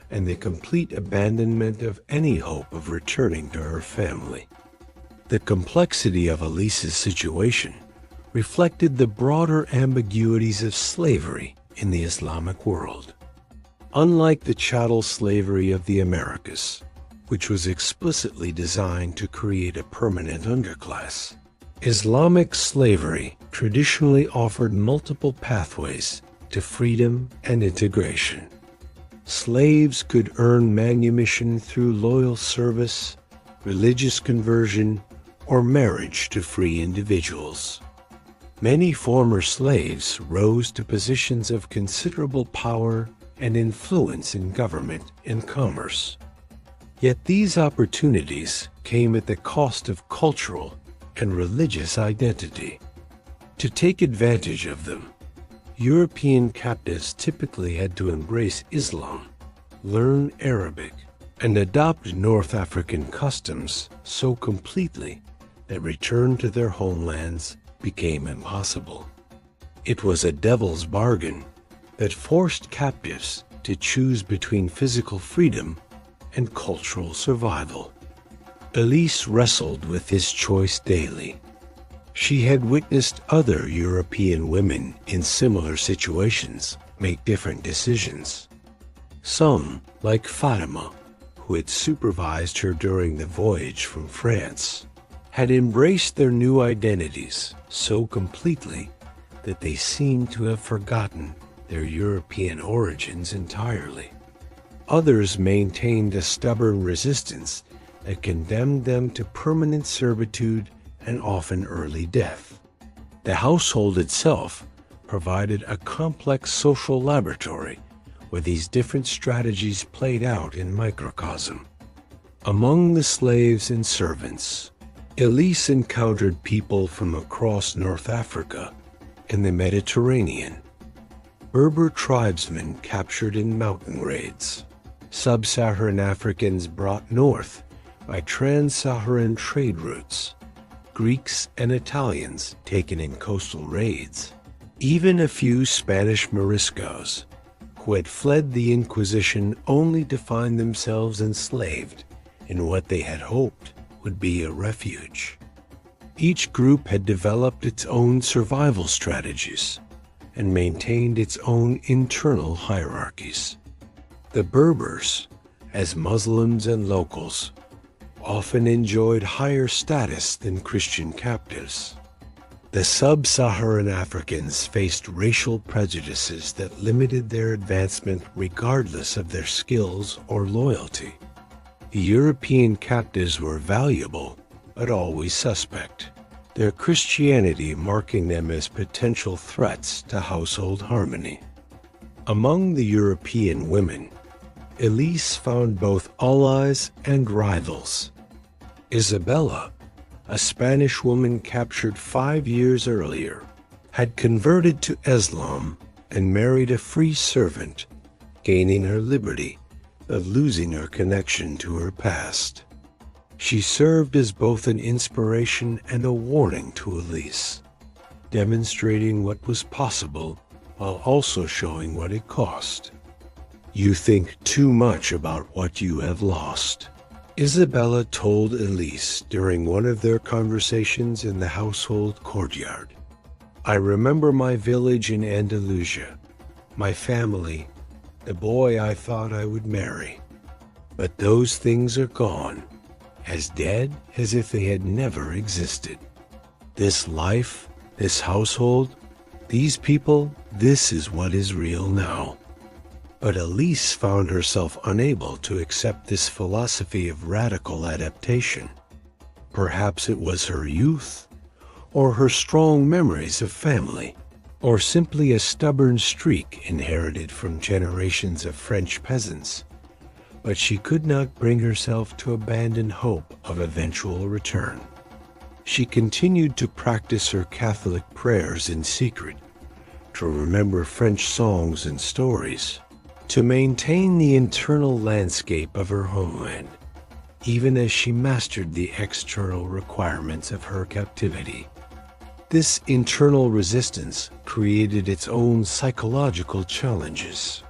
and the complete abandonment of any hope of returning to her family. The complexity of Elise's situation reflected the broader ambiguities of slavery in the Islamic world. Unlike the chattel slavery of the Americas, which was explicitly designed to create a permanent underclass, Islamic slavery traditionally offered multiple pathways to freedom and integration. Slaves could earn manumission through loyal service, religious conversion, or marriage to free individuals. Many former slaves rose to positions of considerable power and influence in government and commerce. Yet these opportunities came at the cost of cultural and religious identity. To take advantage of them, European captives typically had to embrace Islam, learn Arabic, and adopt North African customs so completely that return to their homelands became impossible. It was a devil's bargain that forced captives to choose between physical freedom and cultural survival. Elise wrestled with this choice daily. She had witnessed other European women in similar situations make different decisions. Some, like Fatima, who had supervised her during the voyage from France, had embraced their new identities so completely that they seemed to have forgotten their European origins entirely. Others maintained a stubborn resistance that condemned them to permanent servitude and often early death. The household itself provided a complex social laboratory where these different strategies played out in microcosm. Among the slaves and servants, Elise encountered people from across North Africa and the Mediterranean, Berber tribesmen captured in mountain raids, sub-Saharan Africans brought north by trans-Saharan trade routes, Greeks and Italians taken in coastal raids, even a few Spanish Moriscos who had fled the Inquisition only to find themselves enslaved in what they had hoped would be a refuge. Each group had developed its own survival strategies and maintained its own internal hierarchies. The Berbers, as Muslims and locals, often enjoyed higher status than Christian captives. The sub-Saharan Africans faced racial prejudices that limited their advancement regardless of their skills or loyalty. The European captives were valuable, but always suspect, their Christianity marking them as potential threats to household harmony. Among the European women, Elise found both allies and rivals. Isabella, a Spanish woman captured 5 years earlier, had converted to Islam and married a free servant, gaining her liberty but losing her connection to her past. She served as both an inspiration and a warning to Elise, demonstrating what was possible while also showing what it cost. You think too much about what you have lost, Isabella told Elise during one of their conversations in the household courtyard. I remember my village in Andalusia, my family, the boy I thought I would marry. But those things are gone, as dead as if they had never existed. This life, this household, these people, this is what is real now. But Elise found herself unable to accept this philosophy of radical adaptation. Perhaps it was her youth, or her strong memories of family, or simply a stubborn streak inherited from generations of French peasants. But she could not bring herself to abandon hope of eventual return. She continued to practice her Catholic prayers in secret, to remember French songs and stories, to maintain the internal landscape of her homeland, even as she mastered the external requirements of her captivity. This internal resistance created its own psychological challenges.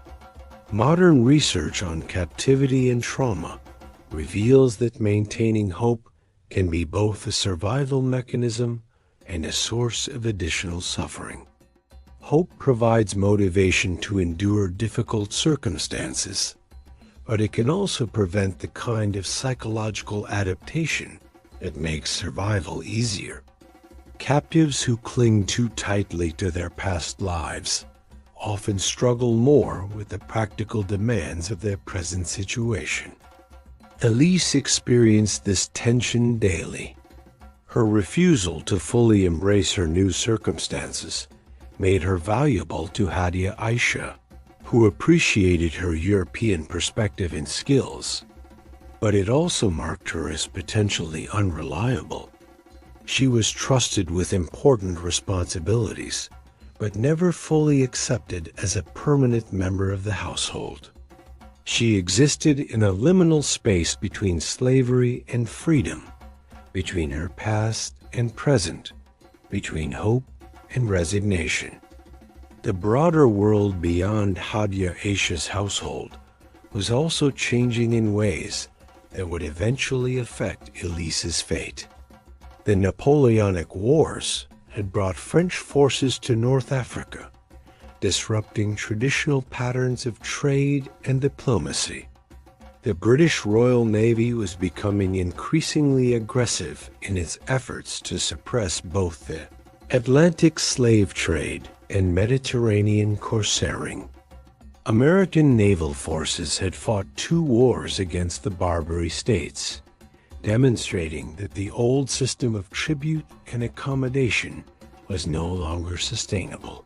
Modern research on captivity and trauma reveals that maintaining hope can be both a survival mechanism and a source of additional suffering. Hope provides motivation to endure difficult circumstances, but it can also prevent the kind of psychological adaptation that makes survival easier. Captives who cling too tightly to their past lives often struggle more with the practical demands of their present situation. Elise experienced this tension daily. Her refusal to fully embrace her new circumstances made her valuable to Hadia Aisha, who appreciated her European perspective and skills, but it also marked her as potentially unreliable. She was trusted with important responsibilities, but never fully accepted as a permanent member of the household. She existed in a liminal space between slavery and freedom, between her past and present, between hope and resignation. The broader world beyond Hadia Aisha's household was also changing in ways that would eventually affect Elise's fate. The Napoleonic Wars had brought French forces to North Africa, disrupting traditional patterns of trade and diplomacy. The British Royal Navy was becoming increasingly aggressive in its efforts to suppress both the Atlantic slave trade and Mediterranean corsairing. American naval forces had fought 2 wars against the Barbary states, demonstrating that the old system of tribute and accommodation was no longer sustainable.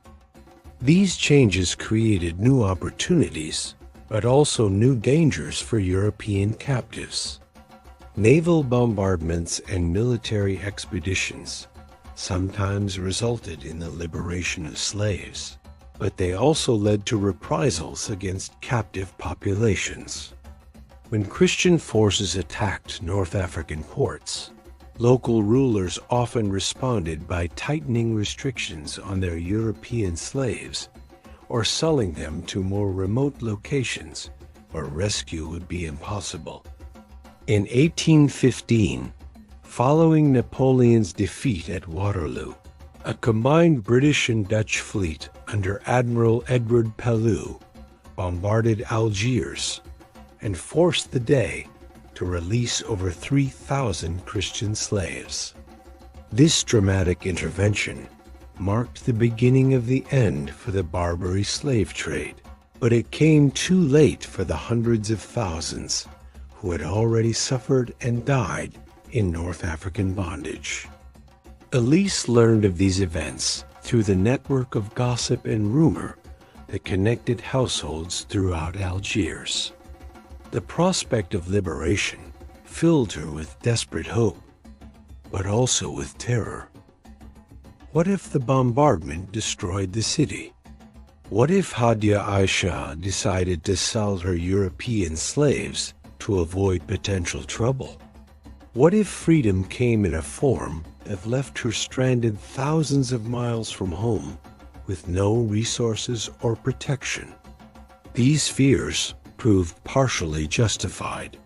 These changes created new opportunities, but also new dangers for European captives. Naval bombardments and military expeditions sometimes resulted in the liberation of slaves, but they also led to reprisals against captive populations. When Christian forces attacked North African ports, local rulers often responded by tightening restrictions on their European slaves or selling them to more remote locations where rescue would be impossible. In 1815, following Napoleon's defeat at Waterloo, a combined British and Dutch fleet under Admiral Edward Pellew bombarded Algiers and forced the Dey to release over 3,000 Christian slaves. This dramatic intervention marked the beginning of the end for the Barbary slave trade, but it came too late for the hundreds of thousands who had already suffered and died in North African bondage. Elise learned of these events through the network of gossip and rumor that connected households throughout Algiers. The prospect of liberation filled her with desperate hope, but also with terror. What if the bombardment destroyed the city? What if Hadia Aisha decided to sell her European slaves to avoid potential trouble? What if freedom came in a form that left her stranded thousands of miles from home with no resources or protection? These fears proved partially justified.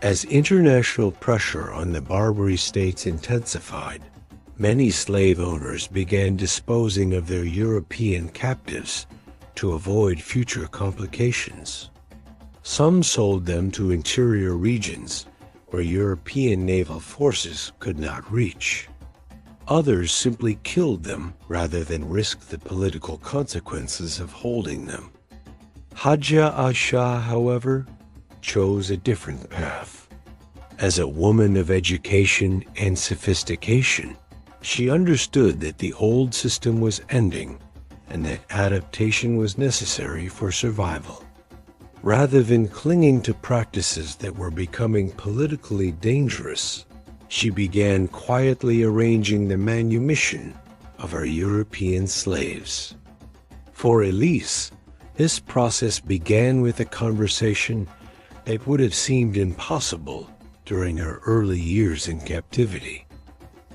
As international pressure on the Barbary states intensified, many slave owners began disposing of their European captives to avoid future complications. Some sold them to interior regions where European naval forces could not reach. Others simply killed them rather than risk the political consequences of holding them. Hadia Aisha, however, chose a different path. As a woman of education and sophistication, she understood that the old system was ending and that adaptation was necessary for survival. Rather than clinging to practices that were becoming politically dangerous, she began quietly arranging the manumission of her European slaves. For Elise, this process began with a conversation that would have seemed impossible during her early years in captivity.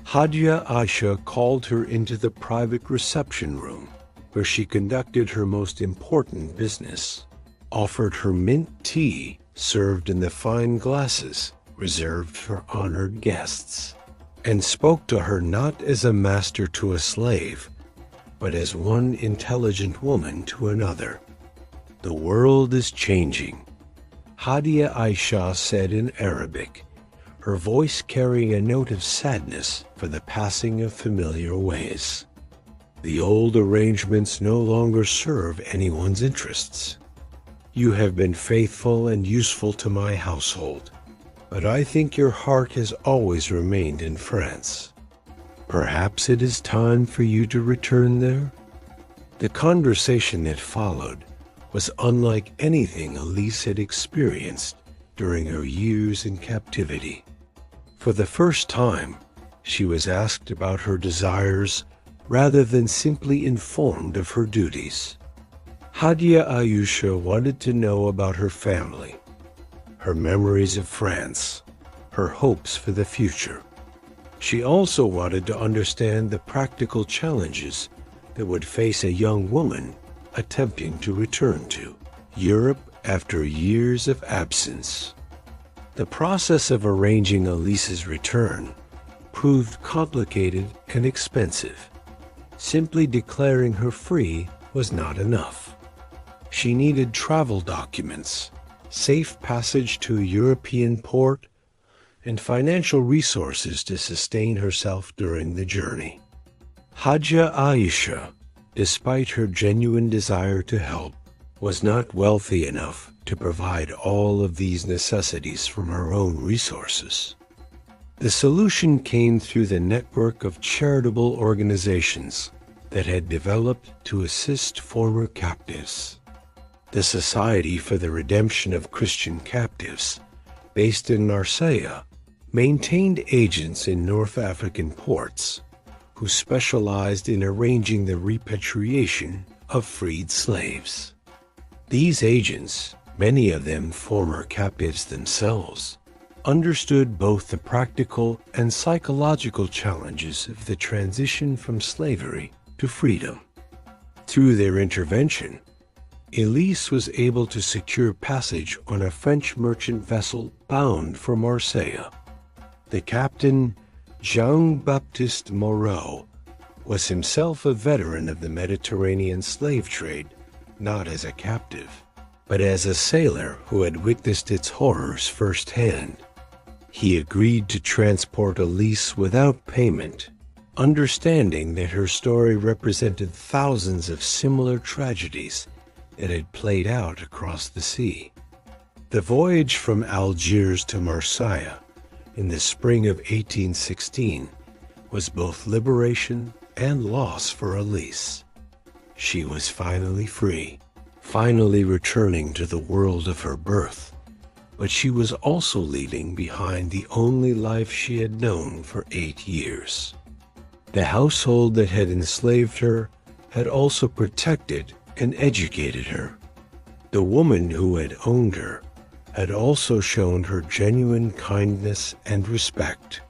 Hadia Aisha called her into the private reception room, where she conducted her most important business, offered her mint tea served in the fine glasses reserved for honored guests, and spoke to her not as a master to a slave, but as one intelligent woman to another. "The world is changing," Hadia Aisha said in Arabic, her voice carrying a note of sadness for the passing of familiar ways. "The old arrangements no longer serve anyone's interests. You have been faithful and useful to my household, but I think your heart has always remained in France. Perhaps it is time for you to return there?" The conversation that followed was unlike anything Elise had experienced during her years in captivity. For the first time, she was asked about her desires rather than simply informed of her duties. Hadia Aisha wanted to know about her family, her memories of France, her hopes for the future. She also wanted to understand the practical challenges that would face a young woman attempting to return to Europe after years of absence. The process of arranging Elise's return proved complicated and expensive. Simply declaring her free was not enough. She needed travel documents, safe passage to a European port, and financial resources to sustain herself during the journey. Hajia Aisha, despite her genuine desire to help, was not wealthy enough to provide all of these necessities from her own resources. The solution came through the network of charitable organizations that had developed to assist former captives. The Society for the Redemption of Christian Captives, based in Marseille, maintained agents in North African ports who specialized in arranging the repatriation of freed slaves. These agents, many of them former captives themselves, understood both the practical and psychological challenges of the transition from slavery to freedom. Through their intervention, Elise was able to secure passage on a French merchant vessel bound for Marseille. The captain, Jean-Baptiste Moreau, was himself a veteran of the Mediterranean slave trade, not as a captive, but as a sailor who had witnessed its horrors firsthand. He agreed to transport Elise without payment, understanding that her story represented thousands of similar tragedies that had played out across the sea. The voyage from Algiers to Marseille in the spring of 1816 was both liberation and loss for Elise. She was finally free, finally returning to the world of her birth, but she was also leaving behind the only life she had known for 8 years. The household that had enslaved her had also protected and educated her. The woman who had owned her had also shown her genuine kindness and respect.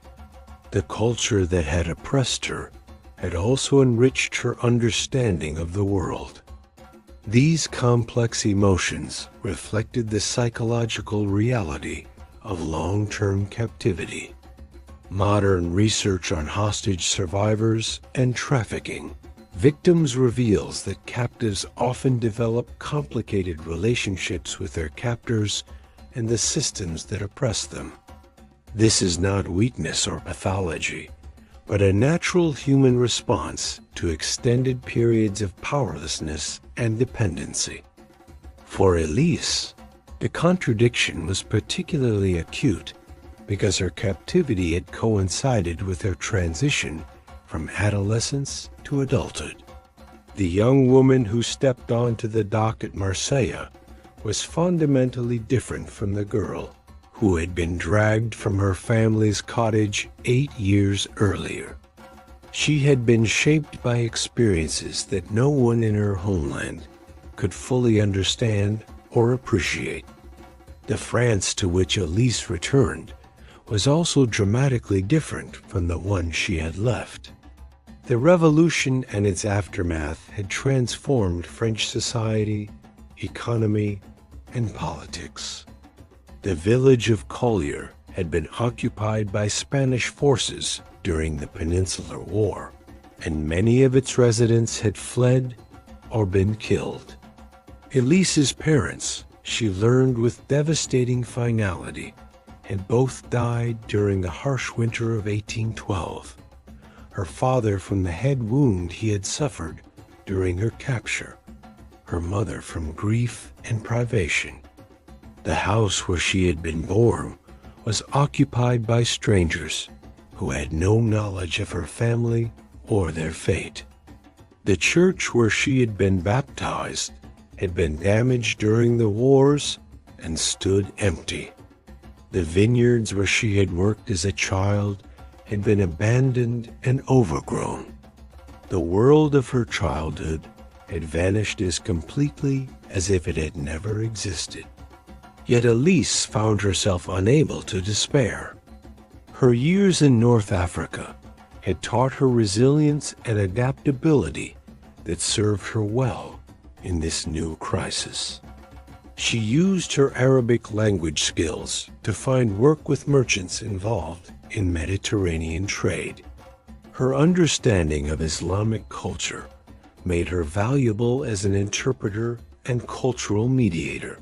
The culture that had oppressed her had also enriched her understanding of the world. These complex emotions reflected the psychological reality of long-term captivity. Modern research on hostage survivors and trafficking victims reveals that captives often develop complicated relationships with their captors and the systems that oppress them. This is not weakness or pathology, but a natural human response to extended periods of powerlessness and dependency. For Elise, the contradiction was particularly acute because her captivity had coincided with her transition from adolescence to adulthood. The young woman who stepped onto the dock at Marseille was fundamentally different from the girl who had been dragged from her family's cottage 8 years earlier. She had been shaped by experiences that no one in her homeland could fully understand or appreciate. The France to which Elise returned was also dramatically different from the one she had left. The revolution and its aftermath had transformed French society, economy, and politics. The village of Collier had been occupied by Spanish forces during the Peninsular War, and many of its residents had fled or been killed. Elise's parents, she learned with devastating finality, had both died during the harsh winter of 1812. Her father from the head wound he had suffered during her capture, her mother from grief and privation. The house where she had been born was occupied by strangers who had no knowledge of her family or their fate. The church where she had been baptized had been damaged during the wars and stood empty. The vineyards where she had worked as a child had been abandoned and overgrown. The world of her childhood had vanished as completely as if it had never existed. Yet Elise found herself unable to despair. Her years in North Africa had taught her resilience and adaptability that served her well in this new crisis. She used her Arabic language skills to find work with merchants involved in Mediterranean trade. Her understanding of Islamic culture made her valuable as an interpreter and cultural mediator.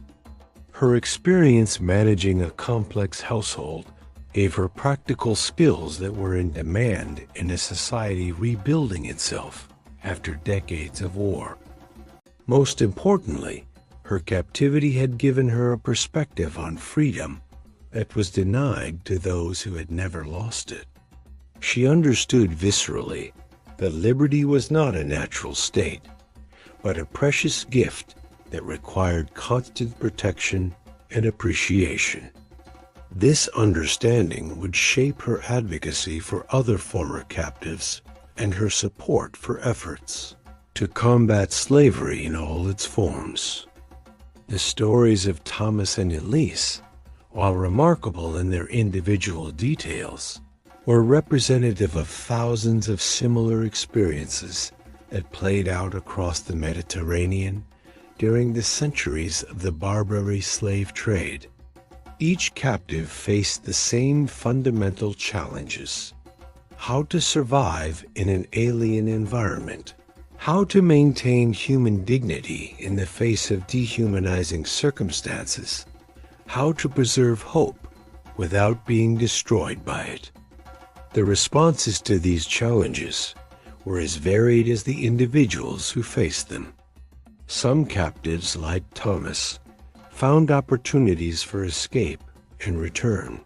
Her experience managing a complex household gave her practical skills that were in demand in a society rebuilding itself after decades of war. Most importantly, her captivity had given her a perspective on freedom that was denied to those who had never lost it. She understood viscerally that liberty was not a natural state, but a precious gift that required constant protection and appreciation. This understanding would shape her advocacy for other former captives and her support for efforts to combat slavery in all its forms. The stories of Thomas and Elise, while remarkable in their individual details, were representative of thousands of similar experiences that played out across the Mediterranean during the centuries of the Barbary slave trade. Each captive faced the same fundamental challenges: how to survive in an alien environment, how to maintain human dignity in the face of dehumanizing circumstances, how to preserve hope without being destroyed by it. The responses to these challenges were as varied as the individuals who faced them. Some captives, like Thomas, found opportunities for escape and return.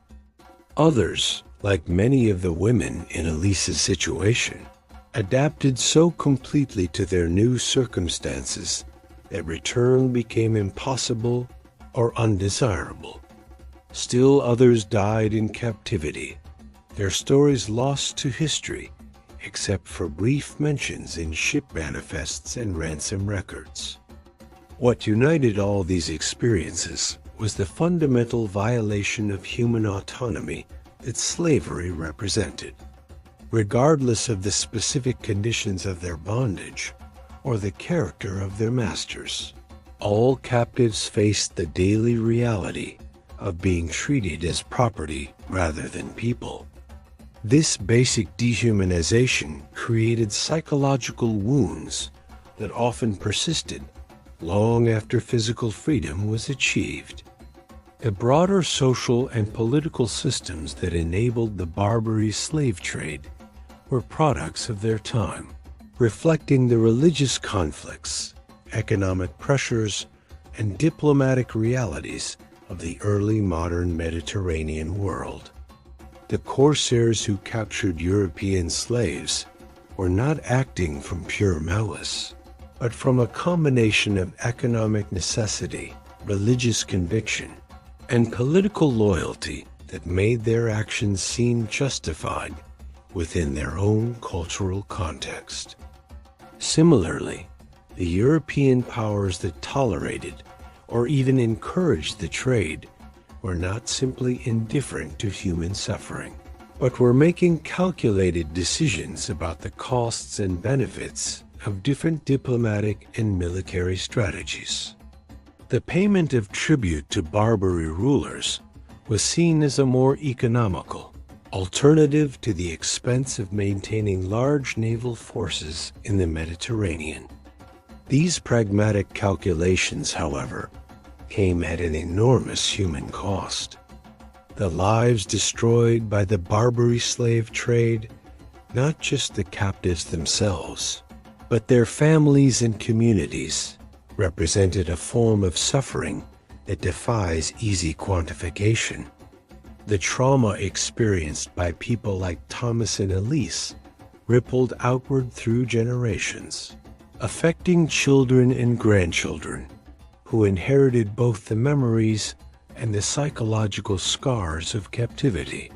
Others, like many of the women in Elise's situation, adapted so completely to their new circumstances that return became impossible or undesirable. Still others died in captivity, their stories lost to history except for brief mentions in ship manifests and ransom records. What united all these experiences was the fundamental violation of human autonomy that slavery represented. Regardless of the specific conditions of their bondage or the character of their masters, all captives faced the daily reality of being treated as property rather than people. This basic dehumanization created psychological wounds that often persisted long after physical freedom was achieved. The broader social and political systems that enabled the Barbary slave trade were products of their time, reflecting the religious conflicts, economic pressures, and diplomatic realities of the early modern Mediterranean world. The corsairs who captured European slaves were not acting from pure malice, but from a combination of economic necessity, religious conviction, and political loyalty that made their actions seem justified within their own cultural context. Similarly, the European powers that tolerated or even encouraged the trade were not simply indifferent to human suffering, but were making calculated decisions about the costs and benefits of different diplomatic and military strategies. The payment of tribute to Barbary rulers was seen as a more economical alternative to the expense of maintaining large naval forces in the Mediterranean. These pragmatic calculations, however, came at an enormous human cost. The lives destroyed by the Barbary slave trade, not just the captives themselves, but their families and communities, represented a form of suffering that defies easy quantification. The trauma experienced by people like Thomas and Elise rippled outward through generations, affecting children and grandchildren who inherited both the memories and the psychological scars of captivity.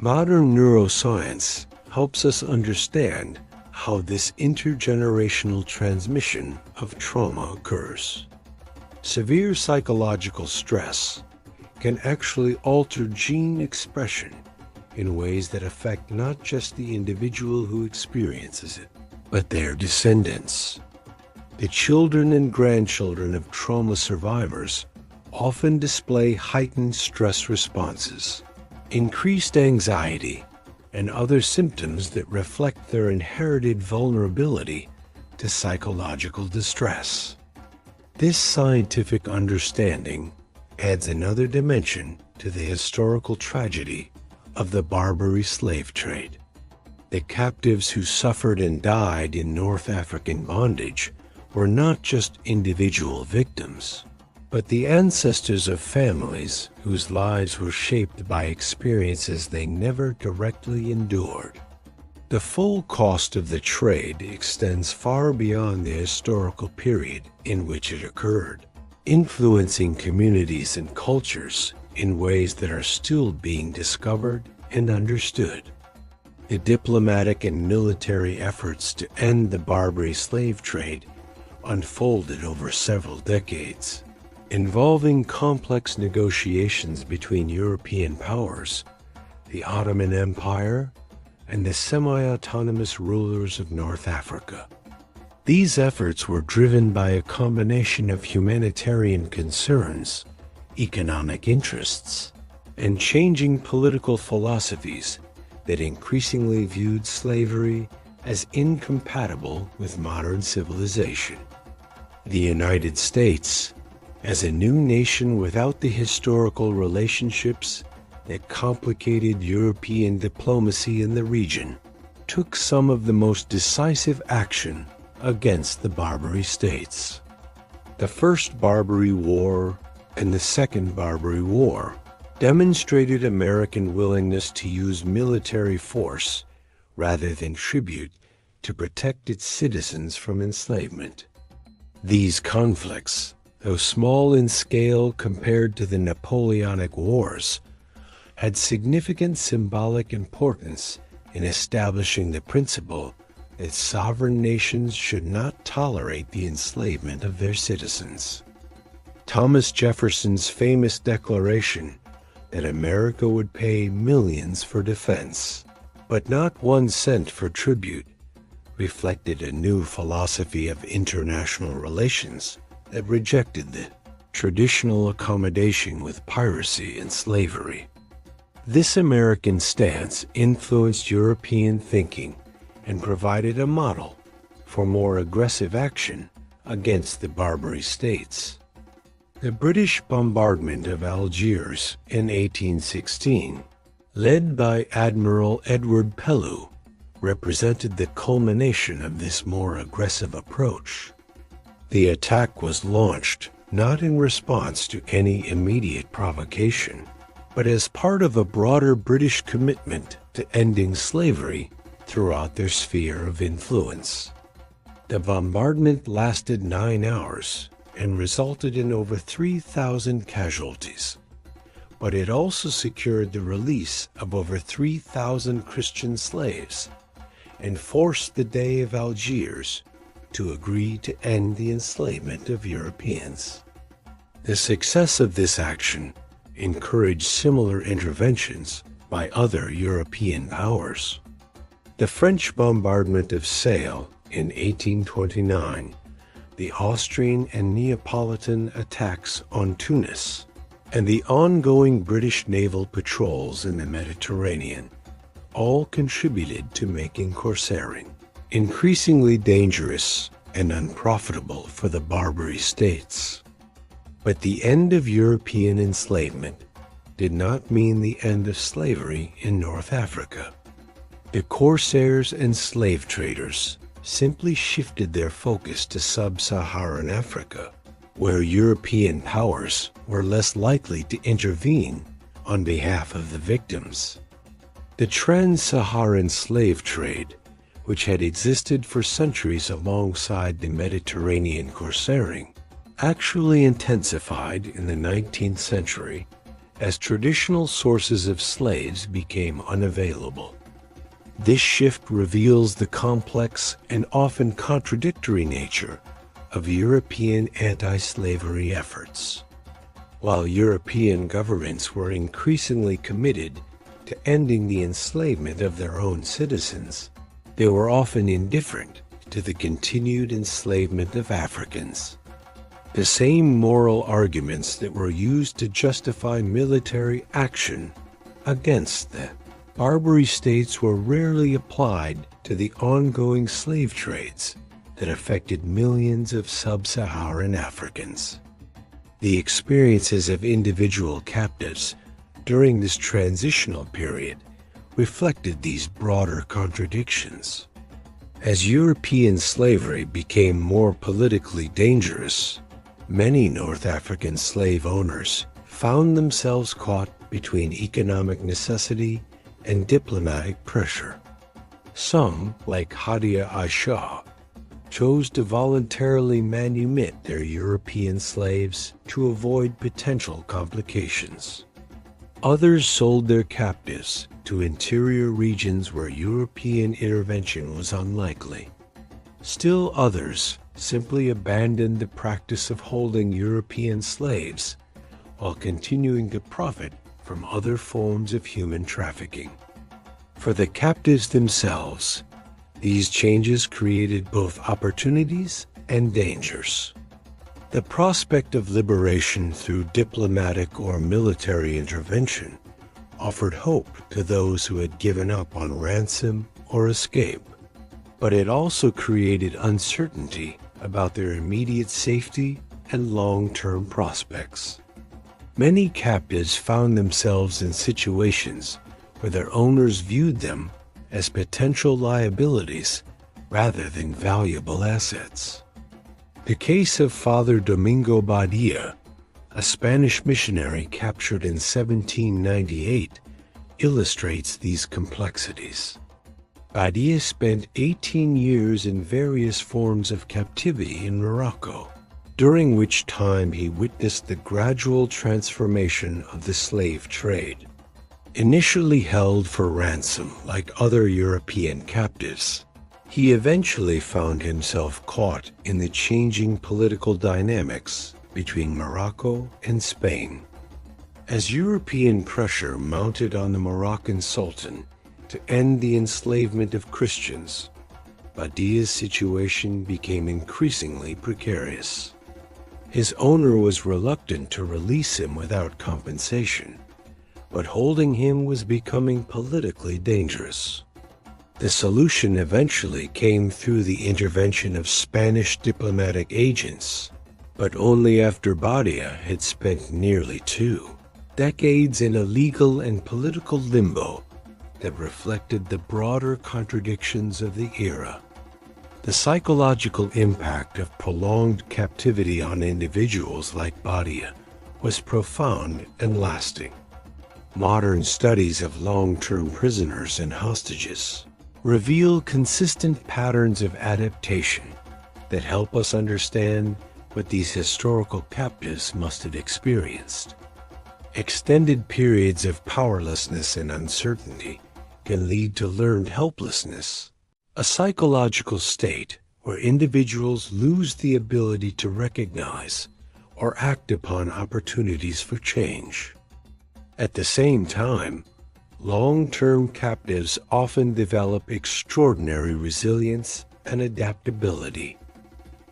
Modern neuroscience helps us understand how this intergenerational transmission of trauma occurs. Severe psychological stress can actually alter gene expression in ways that affect not just the individual who experiences it, but their descendants. The children and grandchildren of trauma survivors often display heightened stress responses, increased anxiety, and other symptoms that reflect their inherited vulnerability to psychological distress. This scientific understanding adds another dimension to the historical tragedy of the Barbary slave trade. The captives who suffered and died in North African bondage were not just individual victims, but the ancestors of families whose lives were shaped by experiences they never directly endured. The full cost of the trade extends far beyond the historical period in which it occurred, influencing communities and cultures in ways that are still being discovered and understood. The diplomatic and military efforts to end the Barbary slave trade unfolded over several decades, involving complex negotiations between European powers, the Ottoman Empire, and the semi-autonomous rulers of North Africa. These efforts were driven by a combination of humanitarian concerns, economic interests, and changing political philosophies that increasingly viewed slavery as incompatible with modern civilization. The United States, as a new nation without the historical relationships that complicated European diplomacy in the region, took some of the most decisive action against the Barbary states. The First Barbary War and the Second Barbary War demonstrated American willingness to use military force rather than tribute to protect its citizens from enslavement. These conflicts, though small in scale compared to the Napoleonic Wars, had significant symbolic importance in establishing the principle that sovereign nations should not tolerate the enslavement of their citizens. Thomas Jefferson's famous declaration that America would pay millions for defense, but not 1 cent for tribute, reflected a new philosophy of international relations that rejected the traditional accommodation with piracy and slavery. This American stance influenced European thinking and provided a model for more aggressive action against the Barbary states. The British bombardment of Algiers in 1816, led by Admiral Edward Pellew, represented the culmination of this more aggressive approach. The attack was launched not in response to any immediate provocation, but as part of a broader British commitment to ending slavery throughout their sphere of influence. The bombardment lasted 9 hours and resulted in over 3,000 casualties, but it also secured the release of over 3,000 Christian slaves and forced the Dey of Algiers to agree to end the enslavement of Europeans. The success of this action encouraged similar interventions by other European powers. The French bombardment of Sale in 1829, the Austrian and Neapolitan attacks on Tunis, and the ongoing British naval patrols in the Mediterranean all contributed to making corsairing increasingly dangerous and unprofitable for the Barbary states. But the end of European enslavement did not mean the end of slavery in North Africa. The corsairs and slave traders simply shifted their focus to sub-Saharan Africa, where European powers were less likely to intervene on behalf of the victims. The trans-Saharan slave trade, which had existed for centuries alongside the Mediterranean corsairing, actually intensified in the 19th century as traditional sources of slaves became unavailable. This shift reveals the complex and often contradictory nature of European anti-slavery efforts. While European governments were increasingly committed to ending the enslavement of their own citizens, they were often indifferent to the continued enslavement of Africans. The same moral arguments that were used to justify military action against the Barbary states were rarely applied to the ongoing slave trades that affected millions of sub-Saharan Africans. The experiences of individual captives during this transitional period reflected these broader contradictions. As European slavery became more politically dangerous, many North African slave owners found themselves caught between economic necessity and diplomatic pressure. Some, like Hadia Aisha, chose to voluntarily manumit their European slaves to avoid potential complications. Others sold their captives to interior regions where European intervention was unlikely. Still others simply abandoned the practice of holding European slaves while continuing to profit from other forms of human trafficking. For the captives themselves, these changes created both opportunities and dangers. The prospect of liberation through diplomatic or military intervention offered hope to those who had given up on ransom or escape, but it also created uncertainty about their immediate safety and long-term prospects. Many captives found themselves in situations where their owners viewed them as potential liabilities rather than valuable assets. The case of Father Domingo Badia, a Spanish missionary captured in 1798, illustrates these complexities. Badia spent 18 years in various forms of captivity in Morocco, during which time he witnessed the gradual transformation of the slave trade. Initially held for ransom like other European captives, he eventually found himself caught in the changing political dynamics between Morocco and Spain. As European pressure mounted on the Moroccan Sultan to end the enslavement of Christians, Badia's situation became increasingly precarious. His owner was reluctant to release him without compensation, but holding him was becoming politically dangerous. The solution eventually came through the intervention of Spanish diplomatic agents, but only after Badia had spent nearly 2 decades in a legal and political limbo that reflected the broader contradictions of the era. The psychological impact of prolonged captivity on individuals like Badia was profound and lasting. Modern studies of long-term prisoners and hostages reveal consistent patterns of adaptation that help us understand what these historical captives must have experienced. Extended periods of powerlessness and uncertainty can lead to learned helplessness, a psychological state where individuals lose the ability to recognize or act upon opportunities for change. At the same time, long-term captives often develop extraordinary resilience and adaptability.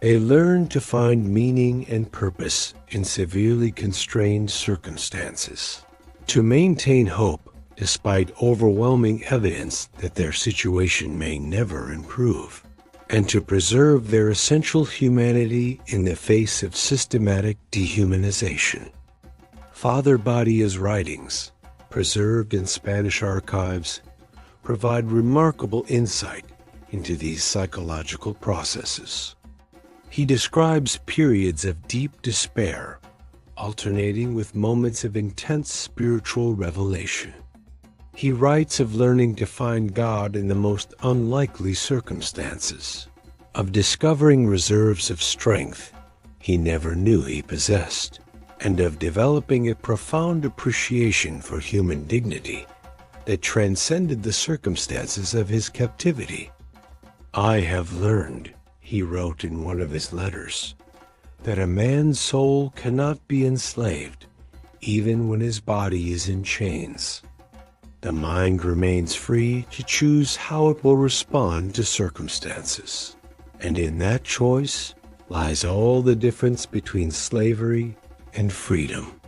They learn to find meaning and purpose in severely constrained circumstances, to maintain hope despite overwhelming evidence that their situation may never improve, and to preserve their essential humanity in the face of systematic dehumanization. Father Badia's writings, preserved in Spanish archives, provide remarkable insight into these psychological processes. He describes periods of deep despair, alternating with moments of intense spiritual revelation. He writes of learning to find God in the most unlikely circumstances, of discovering reserves of strength he never knew he possessed, and of developing a profound appreciation for human dignity that transcended the circumstances of his captivity. "I have learned," he wrote in one of his letters, "that a man's soul cannot be enslaved even when his body is in chains. The mind remains free to choose how it will respond to circumstances, and in that choice lies all the difference between slavery and freedom."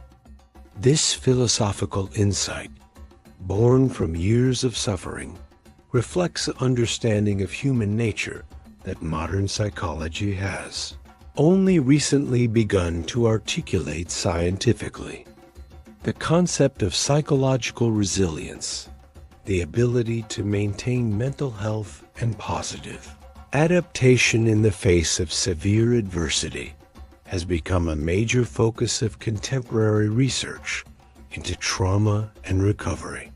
This philosophical insight, born from years of suffering, reflects an understanding of human nature that modern psychology has only recently begun to articulate scientifically. The concept of psychological resilience, the ability to maintain mental health and positive adaptation in the face of severe adversity, has become a major focus of contemporary research into trauma and recovery.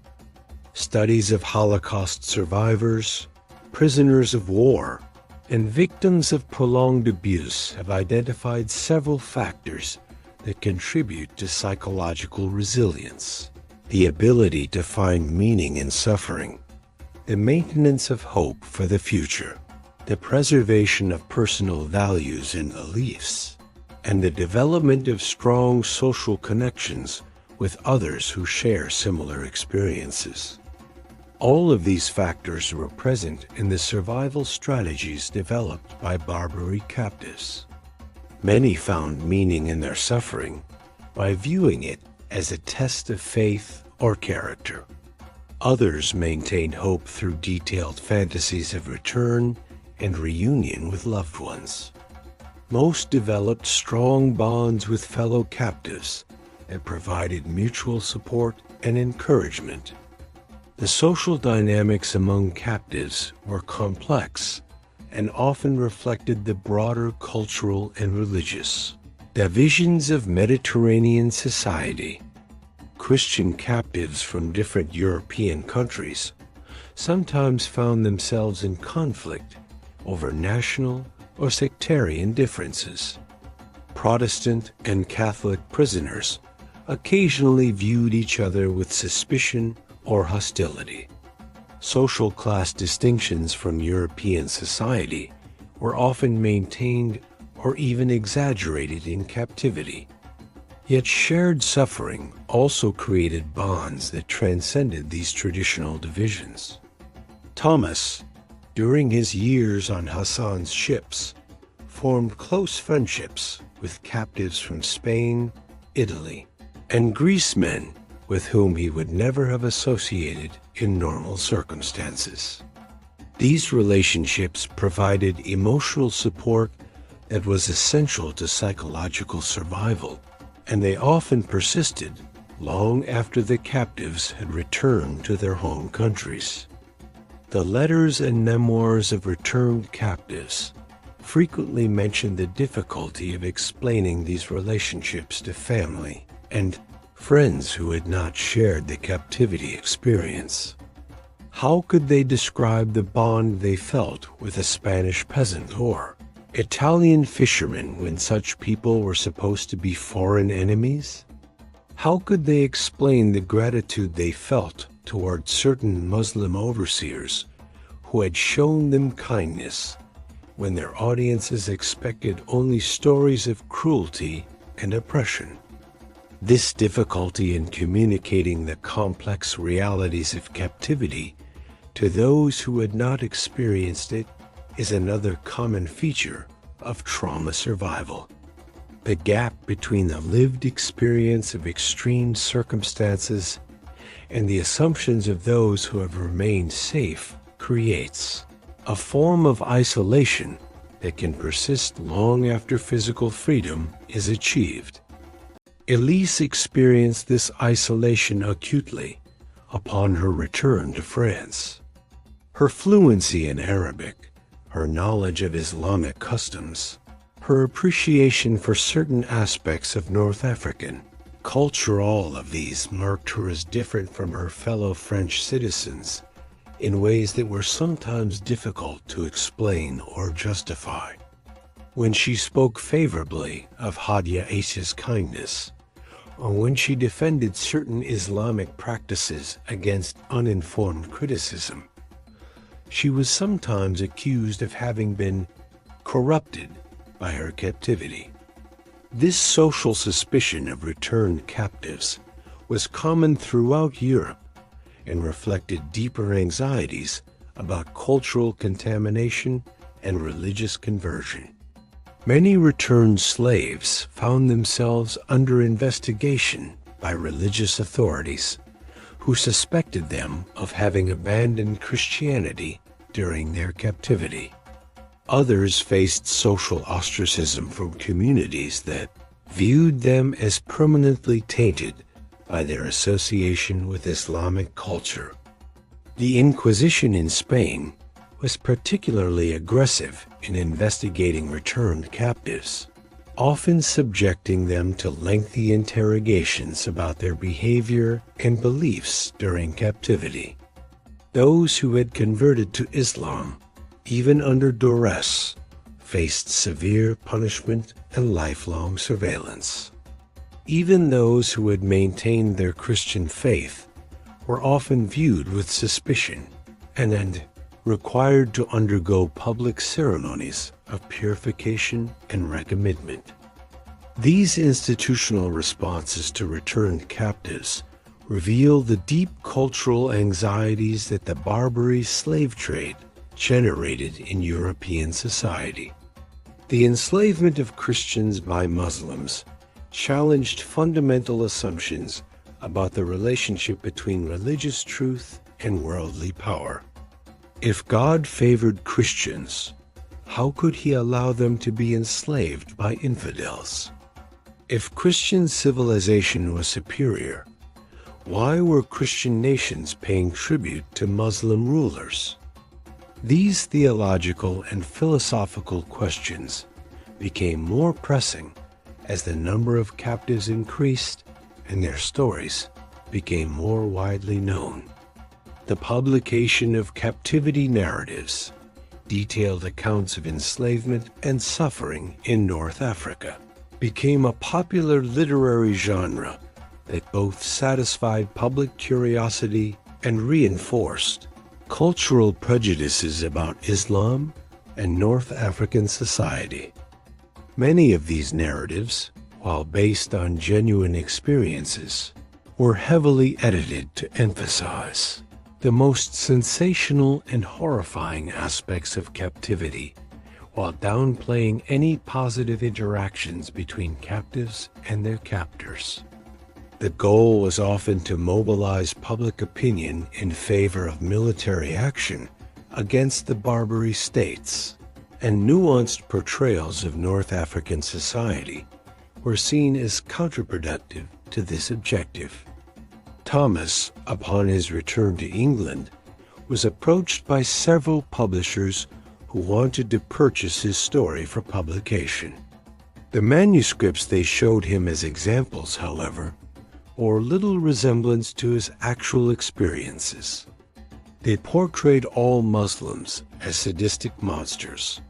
Studies of Holocaust survivors, prisoners of war, and victims of prolonged abuse have identified several factors that contribute to psychological resilience: the ability to find meaning in suffering, the maintenance of hope for the future, the preservation of personal values and beliefs, and the development of strong social connections with others who share similar experiences. All of these factors were present in the survival strategies developed by Barbary captives. Many found meaning in their suffering by viewing it as a test of faith or character. Others maintained hope through detailed fantasies of return and reunion with loved ones. Most developed strong bonds with fellow captives that provided mutual support and encouragement. The social dynamics among captives were complex and often reflected the broader cultural and religious divisions of Mediterranean society. Christian captives from different European countries sometimes found themselves in conflict over national or sectarian differences. Protestant and Catholic prisoners occasionally viewed each other with suspicion or hostility. Social class distinctions from European society were often maintained or even exaggerated in captivity. Yet shared suffering also created bonds that transcended these traditional divisions. Thomas, during his years on Hassan's ships, formed close friendships with captives from Spain, Italy, and Greece, men with whom he would never have associated in normal circumstances. These relationships provided emotional support that was essential to psychological survival, and they often persisted long after the captives had returned to their home countries. The letters and memoirs of returned captives frequently mention the difficulty of explaining these relationships to family and friends who had not shared the captivity experience. How could they describe the bond they felt with a Spanish peasant or Italian fisherman when such people were supposed to be foreign enemies? How could they explain the gratitude they felt toward certain Muslim overseers who had shown them kindness when their audiences expected only stories of cruelty and oppression? This difficulty in communicating the complex realities of captivity to those who had not experienced it is another common feature of trauma survival. The gap between the lived experience of extreme circumstances and the assumptions of those who have remained safe creates a form of isolation that can persist long after physical freedom is achieved. Elise experienced this isolation acutely upon her return to France. Her fluency in Arabic, her knowledge of Islamic customs, her appreciation for certain aspects of North African culture, all of these marked her as different from her fellow French citizens in ways that were sometimes difficult to explain or justify. When she spoke favorably of Hadia Aisha's kindness, or when she defended certain Islamic practices against uninformed criticism, she was sometimes accused of having been corrupted by her captivity. This social suspicion of returned captives was common throughout Europe and reflected deeper anxieties about cultural contamination and religious conversion. Many returned slaves found themselves under investigation by religious authorities who suspected them of having abandoned Christianity during their captivity. Others faced social ostracism from communities that viewed them as permanently tainted by their association with Islamic culture. The Inquisition in Spain was particularly aggressive in investigating returned captives, often subjecting them to lengthy interrogations about their behavior and beliefs during captivity. Those who had converted to Islam, even under duress, faced severe punishment and lifelong surveillance. Even those who had maintained their Christian faith were often viewed with suspicion and required to undergo public ceremonies of purification and recommitment. These institutional responses to returned captives reveal the deep cultural anxieties that the Barbary slave trade generated in European society. The enslavement of Christians by Muslims challenged fundamental assumptions about the relationship between religious truth and worldly power. If God favored Christians, how could he allow them to be enslaved by infidels? If Christian civilization was superior, why were Christian nations paying tribute to Muslim rulers? These theological and philosophical questions became more pressing as the number of captives increased and their stories became more widely known. The publication of captivity narratives detailed accounts of enslavement and suffering in North Africa became a popular literary genre that both satisfied public curiosity and reinforced cultural prejudices about Islam and North African society. Many of these narratives, while based on genuine experiences, were heavily edited to emphasize the most sensational and horrifying aspects of captivity, while downplaying any positive interactions between captives and their captors. The goal was often to mobilize public opinion in favor of military action against the Barbary states, and nuanced portrayals of North African society were seen as counterproductive to this objective. Thomas, upon his return to England, was approached by several publishers who wanted to purchase his story for publication. The manuscripts they showed him as examples, however, bore little resemblance to his actual experiences. They portrayed all Muslims as sadistic monsters,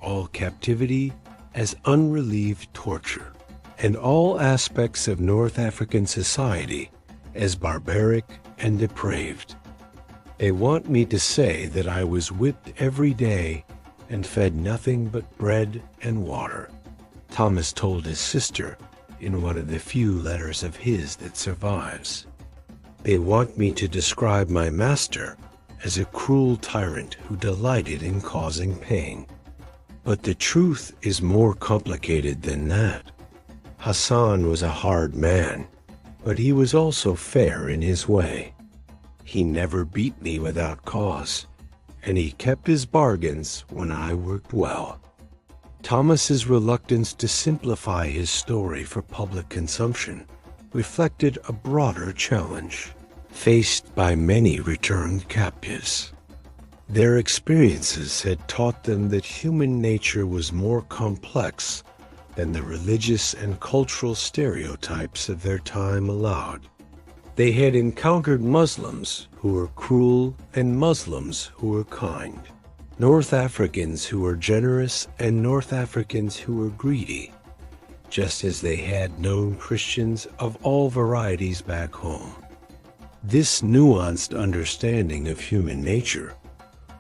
all captivity as unrelieved torture, and all aspects of North African society as barbaric and depraved. They want me to say that I was whipped every day and fed nothing but bread and water, Thomas told his sister in one of the few letters of his that survives. They want me to describe my master as a cruel tyrant who delighted in causing pain. But the truth is more complicated than that. Hassan was a hard man, but he was also fair in his way. He never beat me without cause, and he kept his bargains when I worked well. Thomas's reluctance to simplify his story for public consumption reflected a broader challenge faced by many returned captives. Their experiences had taught them that human nature was more complex than the religious and cultural stereotypes of their time allowed. They had encountered Muslims who were cruel and Muslims who were kind, North Africans who were generous and North Africans who were greedy, just as they had known Christians of all varieties back home. This nuanced understanding of human nature,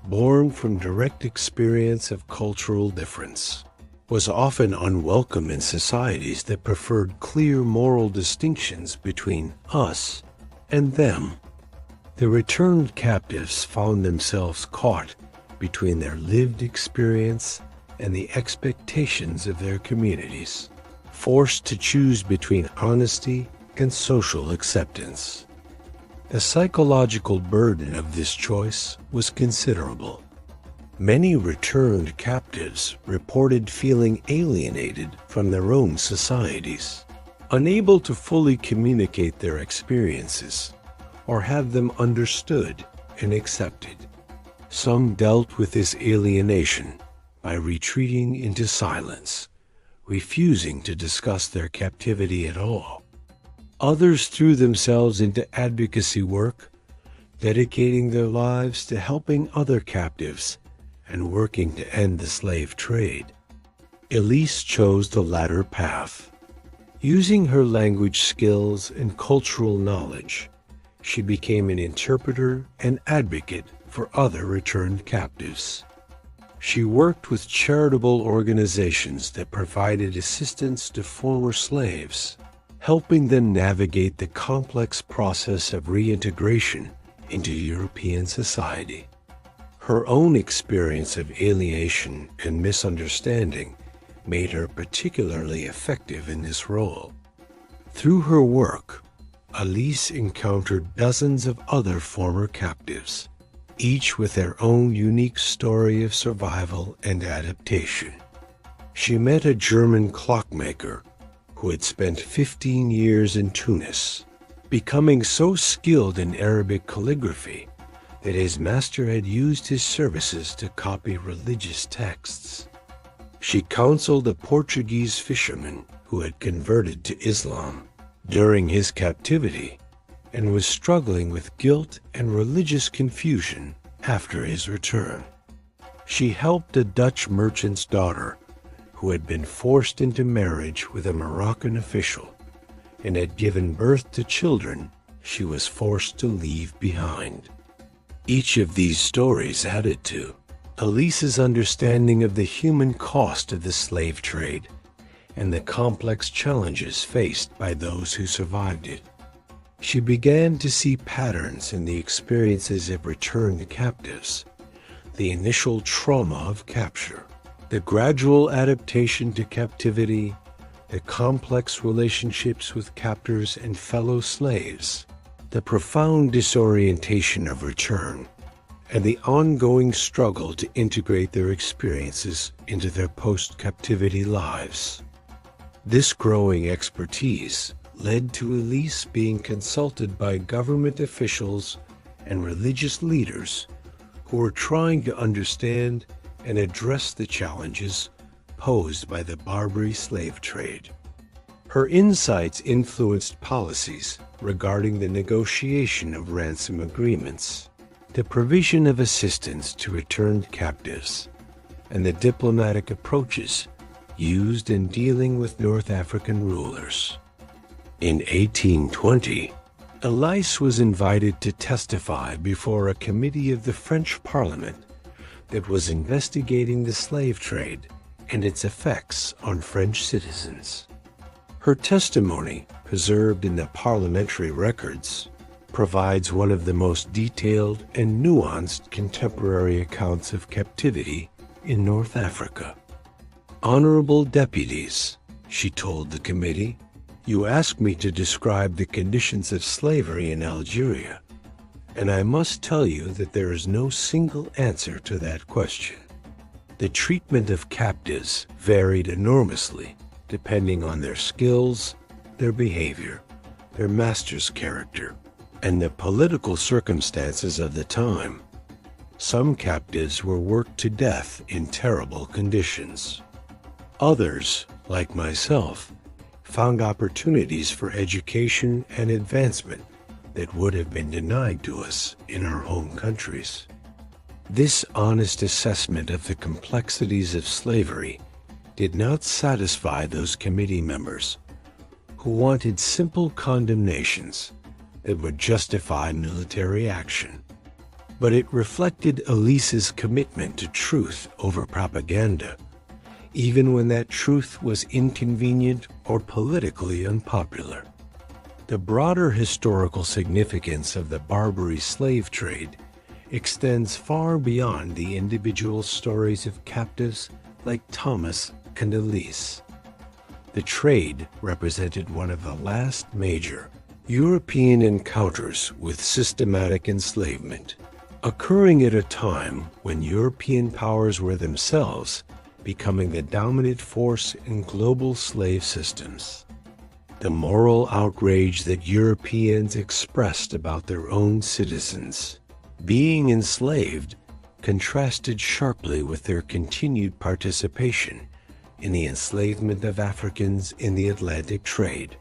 born from direct experience of cultural difference, was often unwelcome in societies that preferred clear moral distinctions between us and them. The returned captives found themselves caught between their lived experience and the expectations of their communities, forced to choose between honesty and social acceptance. The psychological burden of this choice was considerable. Many returned captives reported feeling alienated from their own societies, unable to fully communicate their experiences or have them understood and accepted. Some dealt with this alienation by retreating into silence, refusing to discuss their captivity at all. Others threw themselves into advocacy work, dedicating their lives to helping other captives and working to end the slave trade. Elise chose the latter path. Using her language skills and cultural knowledge, she became an interpreter and advocate for other returned captives. She worked with charitable organizations that provided assistance to former slaves, helping them navigate the complex process of reintegration into European society. Her own experience of alienation and misunderstanding made her particularly effective in this role. Through her work, Elise encountered dozens of other former captives, each with their own unique story of survival and adaptation. She met a German clockmaker who had spent 15 years in Tunis, becoming so skilled in Arabic calligraphy that his master had used his services to copy religious texts. She counseled a Portuguese fisherman who had converted to Islam during his captivity and was struggling with guilt and religious confusion after his return. She helped a Dutch merchant's daughter who had been forced into marriage with a Moroccan official and had given birth to children she was forced to leave behind. Each of these stories added to Elise's understanding of the human cost of the slave trade and the complex challenges faced by those who survived it. She began to see patterns in the experiences of returned captives, the initial trauma of capture, the gradual adaptation to captivity, the complex relationships with captors and fellow slaves, the profound disorientation of return, and the ongoing struggle to integrate their experiences into their post-captivity lives. This growing expertise led to Elise being consulted by government officials and religious leaders who were trying to understand and address the challenges posed by the Barbary slave trade. Her insights influenced policies regarding the negotiation of ransom agreements, the provision of assistance to returned captives, and the diplomatic approaches used in dealing with North African rulers. In 1820, Elise was invited to testify before a committee of the French Parliament that was investigating the slave trade and its effects on French citizens. Her testimony, preserved in the parliamentary records, provides one of the most detailed and nuanced contemporary accounts of captivity in North Africa. "Honorable deputies," she told the committee, "you ask me to describe the conditions of slavery in Algeria, and I must tell you that there is no single answer to that question. The treatment of captives varied enormously depending on their skills, their behavior, their master's character, and the political circumstances of the time. Some captives were worked to death in terrible conditions. Others, like myself, found opportunities for education and advancement that would have been denied to us in our home countries." This honest assessment of the complexities of slavery did not satisfy those committee members who wanted simple condemnations that would justify military action. But it reflected Elise's commitment to truth over propaganda, even when that truth was inconvenient or politically unpopular. The broader historical significance of the Barbary slave trade extends far beyond the individual stories of captives like Thomas and Elise. The trade represented one of the last major European encounters with systematic enslavement, occurring at a time when European powers were themselves becoming the dominant force in global slave systems. The moral outrage that Europeans expressed about their own citizens being enslaved contrasted sharply with their continued participation in the enslavement of Africans in the Atlantic trade.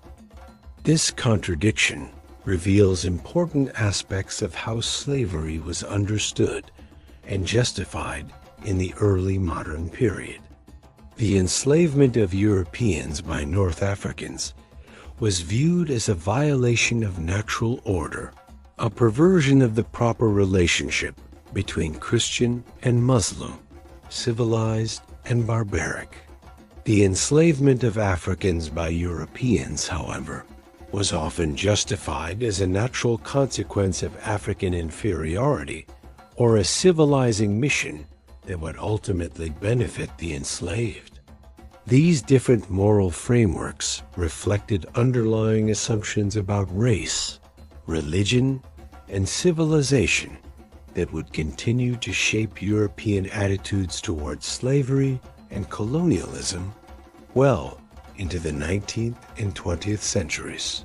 This contradiction reveals important aspects of how slavery was understood and justified in the early modern period. The enslavement of Europeans by North Africans was viewed as a violation of natural order, a perversion of the proper relationship between Christian and Muslim, civilized and barbaric. The enslavement of Africans by Europeans, however, was often justified as a natural consequence of African inferiority or a civilizing mission that would ultimately benefit the enslaved. These different moral frameworks reflected underlying assumptions about race, religion, and civilization that would continue to shape European attitudes towards slavery and colonialism well into the 19th and 20th centuries.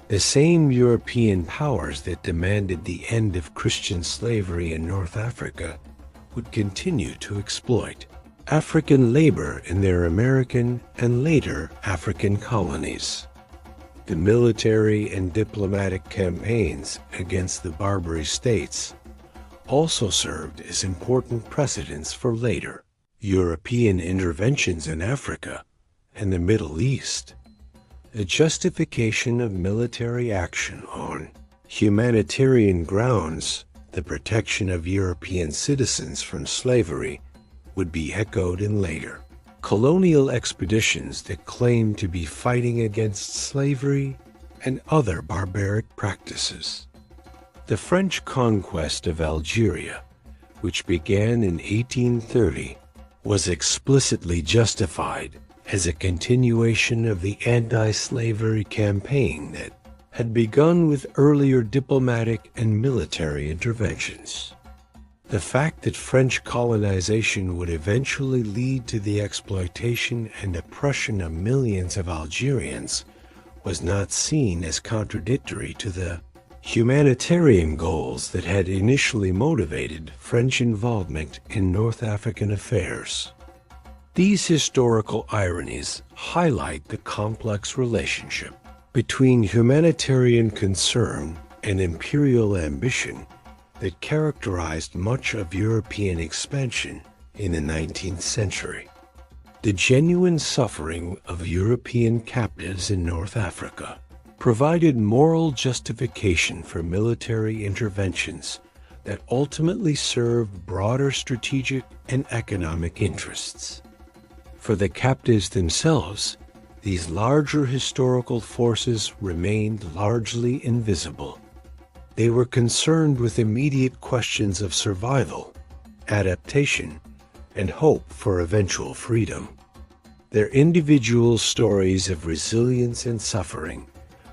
The same European powers that demanded the end of Christian slavery in North Africa would continue to exploit African labor in their American and later African colonies. The military and diplomatic campaigns against the Barbary states also served as important precedents for later European interventions in Africa and the Middle East. The justification of military action on humanitarian grounds, the protection of European citizens from slavery, would be echoed in later colonial expeditions that claimed to be fighting against slavery and other barbaric practices. The French conquest of Algeria, which began in 1830, was explicitly justified as a continuation of the anti-slavery campaign that had begun with earlier diplomatic and military interventions. The fact that French colonization would eventually lead to the exploitation and oppression of millions of Algerians was not seen as contradictory to the humanitarian goals that had initially motivated French involvement in North African affairs. These historical ironies highlight the complex relationship between humanitarian concern and imperial ambition that characterized much of European expansion in the 19th century. The genuine suffering of European captives in North Africa provided moral justification for military interventions that ultimately served broader strategic and economic interests. For the captives themselves, these larger historical forces remained largely invisible. They were concerned with immediate questions of survival, adaptation, and hope for eventual freedom. Their individual stories of resilience and suffering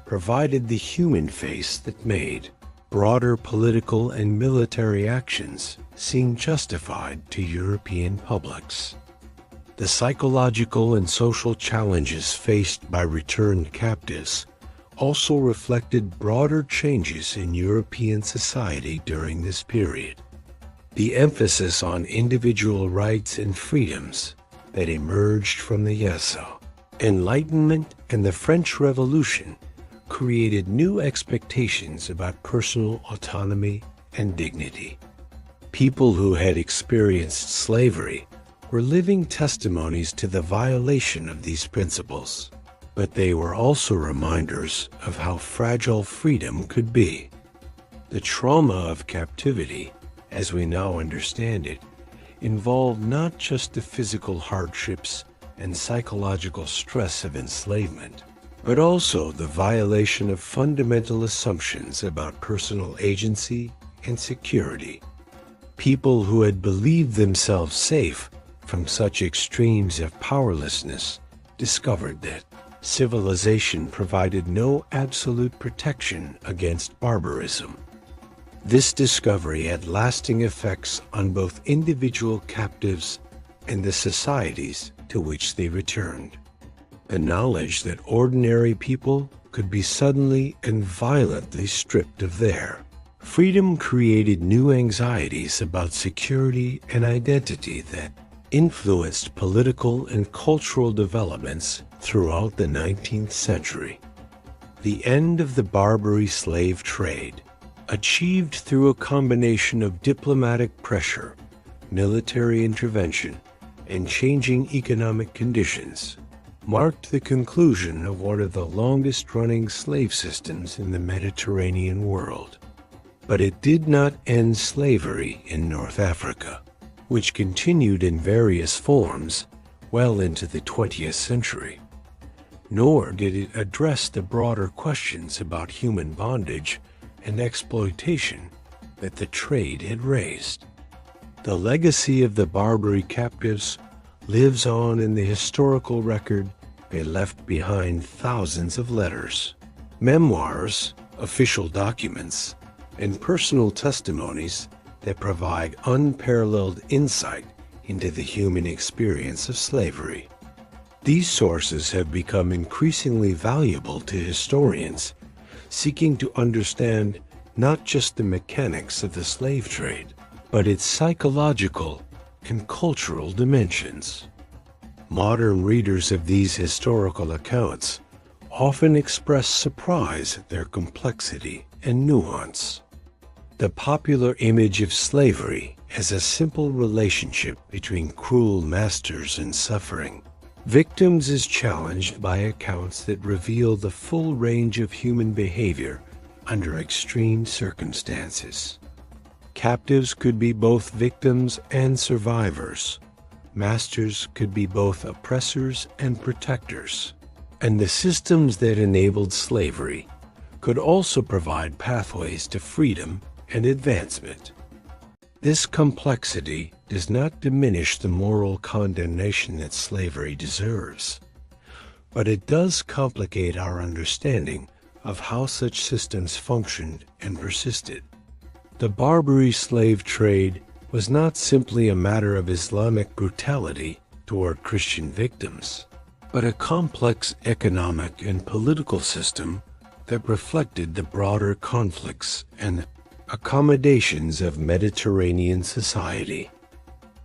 provided the human face that made broader political and military actions seem justified to European publics. The psychological and social challenges faced by returned captives also reflected broader changes in European society during this period. The emphasis on individual rights and freedoms that emerged from the Enlightenment and the French Revolution created new expectations about personal autonomy and dignity. People who had experienced slavery were living testimonies to the violation of these principles, but they were also reminders of how fragile freedom could be. The trauma of captivity, as we now understand it, involved not just the physical hardships and psychological stress of enslavement, but also the violation of fundamental assumptions about personal agency and security. People who had believed themselves safe from such extremes of powerlessness discovered that civilization provided no absolute protection against barbarism. This discovery had lasting effects on both individual captives and the societies to which they returned. The knowledge that ordinary people could be suddenly and violently stripped of their freedom created new anxieties about security and identity that influenced political and cultural developments throughout the 19th century. The end of the Barbary slave trade, achieved through a combination of diplomatic pressure, military intervention, and changing economic conditions, marked the conclusion of one of the longest-running slave systems in the Mediterranean world. But it did not end slavery in North Africa, which continued in various forms well into the 20th century. Nor did it address the broader questions about human bondage and exploitation that the trade had raised. The legacy of the Barbary captives lives on in the historical record they left behind: thousands of letters, memoirs, official documents, and personal testimonies that provide unparalleled insight into the human experience of slavery. These sources have become increasingly valuable to historians seeking to understand not just the mechanics of the slave trade, but its psychological and cultural dimensions. Modern readers of these historical accounts often express surprise at their complexity and nuance. The popular image of slavery as a simple relationship between cruel masters and suffering victims is challenged by accounts that reveal the full range of human behavior under extreme circumstances. Captives could be both victims and survivors. Masters could be both oppressors and protectors. And the systems that enabled slavery could also provide pathways to freedom and advancement. This complexity does not diminish the moral condemnation that slavery deserves, but it does complicate our understanding of how such systems functioned and persisted. The Barbary slave trade was not simply a matter of Islamic brutality toward Christian victims, but a complex economic and political system that reflected the broader conflicts and accommodations of Mediterranean society.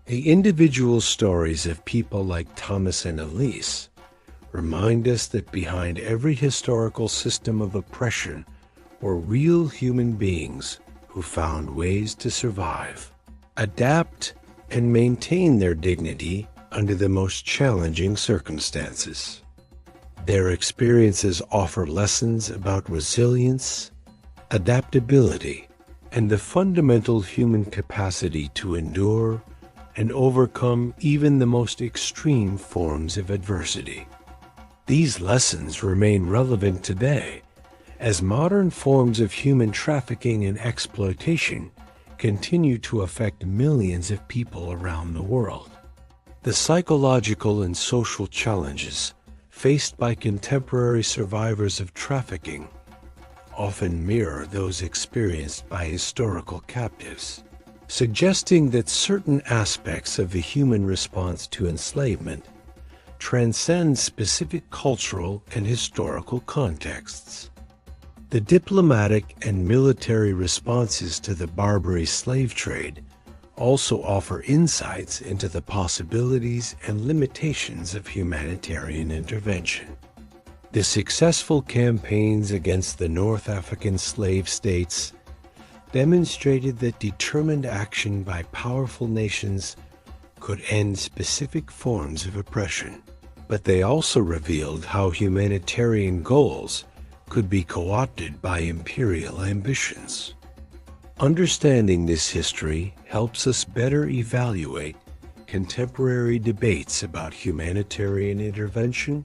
The individual stories of people like Thomas and Elise remind us that behind every historical system of oppression were real human beings who found ways to survive, adapt, and maintain their dignity under the most challenging circumstances. Their experiences offer lessons about resilience, adaptability, and the fundamental human capacity to endure and overcome even the most extreme forms of adversity. These lessons remain relevant today as modern forms of human trafficking and exploitation continue to affect millions of people around the world. The psychological and social challenges faced by contemporary survivors of trafficking often mirror those experienced by historical captives, suggesting that certain aspects of the human response to enslavement transcend specific cultural and historical contexts. The diplomatic and military responses to the Barbary slave trade also offer insights into the possibilities and limitations of humanitarian intervention. The successful campaigns against the North African slave states demonstrated that determined action by powerful nations could end specific forms of oppression, but they also revealed how humanitarian goals could be co-opted by imperial ambitions. Understanding this history helps us better evaluate contemporary debates about humanitarian intervention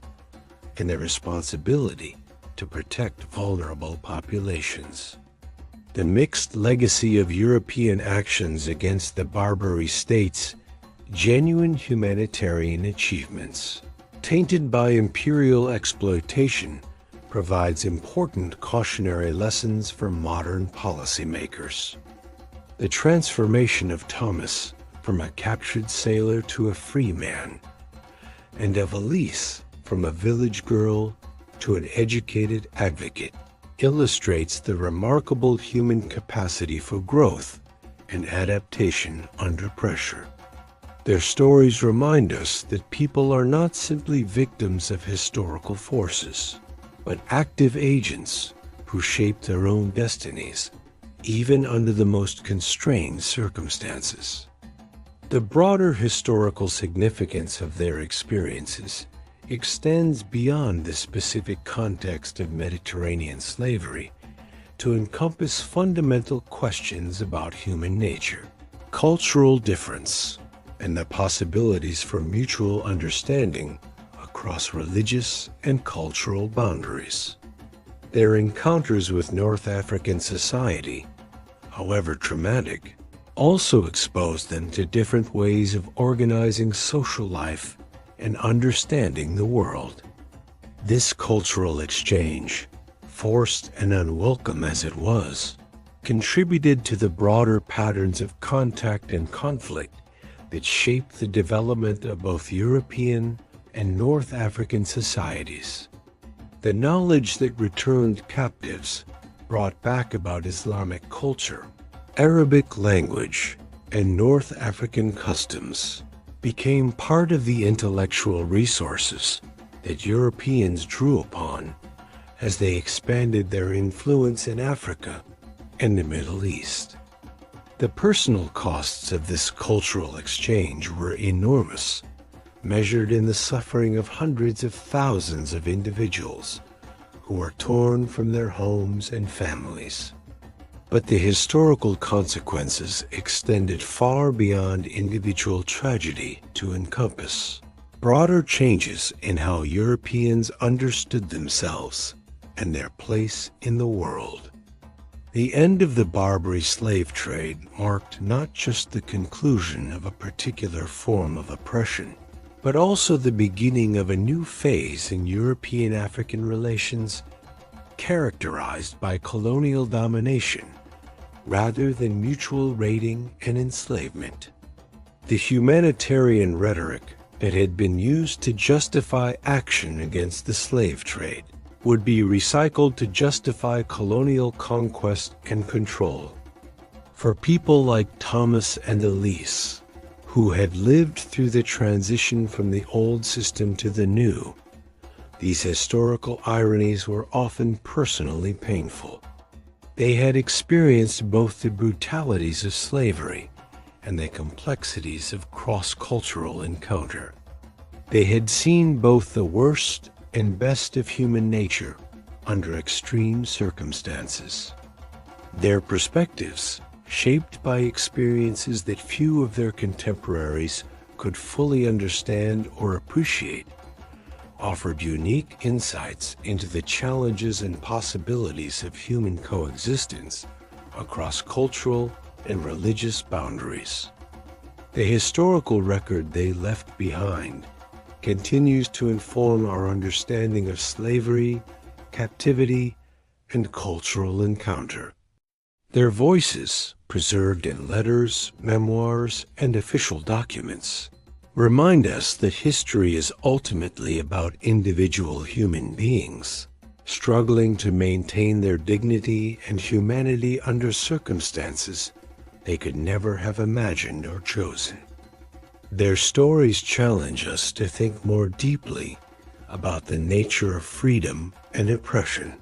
and their responsibility to protect vulnerable populations. The mixed legacy of European actions against the Barbary states genuine humanitarian achievements, tainted by imperial exploitation, provides important cautionary lessons for modern policymakers. The transformation of Thomas from a captured sailor to a free man, and of Elise from a village girl to an educated advocate, illustrates the remarkable human capacity for growth and adaptation under pressure. Their stories remind us that people are not simply victims of historical forces, but active agents who shape their own destinies, even under the most constrained circumstances. The broader historical significance of their experiences extends beyond the specific context of Mediterranean slavery to encompass fundamental questions about human nature, cultural difference, and the possibilities for mutual understanding across religious and cultural boundaries. Their encounters with North African society, however traumatic, also exposed them to different ways of organizing social life and understanding the world. This cultural exchange, forced and unwelcome as it was, contributed to the broader patterns of contact and conflict that shaped the development of both European and North African societies. The knowledge that returned captives brought back about Islamic culture, Arabic language, and North African customs became part of the intellectual resources that Europeans drew upon as they expanded their influence in Africa and the Middle East. The personal costs of this cultural exchange were enormous, measured in the suffering of hundreds of thousands of individuals who were torn from their homes and families. But the historical consequences extended far beyond individual tragedy to encompass broader changes in how Europeans understood themselves and their place in the world. The end of the Barbary slave trade marked not just the conclusion of a particular form of oppression, but also the beginning of a new phase in European-African relations characterized by colonial domination rather than mutual raiding and enslavement. The humanitarian rhetoric that had been used to justify action against the slave trade would be recycled to justify colonial conquest and control. For people like Thomas and Elise, who had lived through the transition from the old system to the new, these historical ironies were often personally painful. They had experienced both the brutalities of slavery and the complexities of cross-cultural encounter. They had seen both the worst and best of human nature under extreme circumstances. Their perspectives, shaped by experiences that few of their contemporaries could fully understand or appreciate, offered unique insights into the challenges and possibilities of human coexistence across cultural and religious boundaries. The historical record they left behind continues to inform our understanding of slavery, captivity, and cultural encounter. Their voices, preserved in letters, memoirs, and official documents, remind us that history is ultimately about individual human beings, struggling to maintain their dignity and humanity under circumstances they could never have imagined or chosen. Their stories challenge us to think more deeply about the nature of freedom and oppression,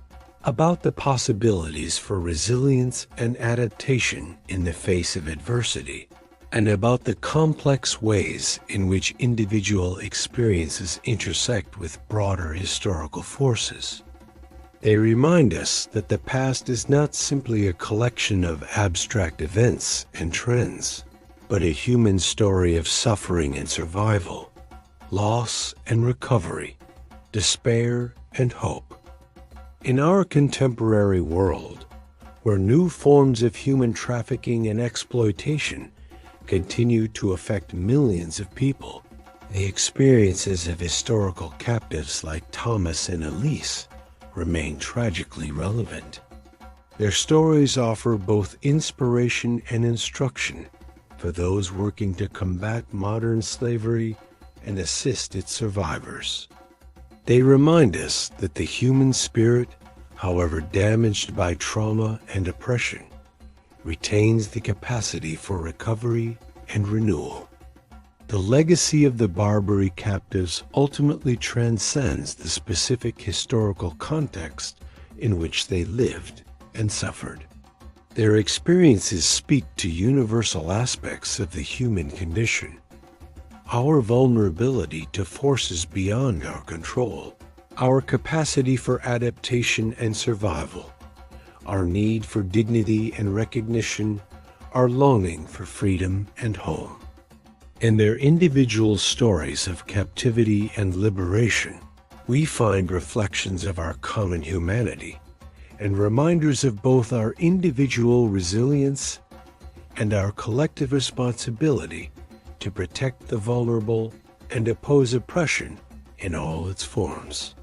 about the possibilities for resilience and adaptation in the face of adversity, and about the complex ways in which individual experiences intersect with broader historical forces. They remind us that the past is not simply a collection of abstract events and trends, but a human story of suffering and survival, loss and recovery, despair and hope. In our contemporary world, where new forms of human trafficking and exploitation continue to affect millions of people, the experiences of historical captives like Thomas and Elise remain tragically relevant. Their stories offer both inspiration and instruction for those working to combat modern slavery and assist its survivors. They remind us that the human spirit, however damaged by trauma and oppression, retains the capacity for recovery and renewal. The legacy of the Barbary captives ultimately transcends the specific historical context in which they lived and suffered. Their experiences speak to universal aspects of the human condition: our vulnerability to forces beyond our control, our capacity for adaptation and survival, our need for dignity and recognition, our longing for freedom and home. In their individual stories of captivity and liberation, we find reflections of our common humanity and reminders of both our individual resilience and our collective responsibility to protect the vulnerable and oppose oppression in all its forms.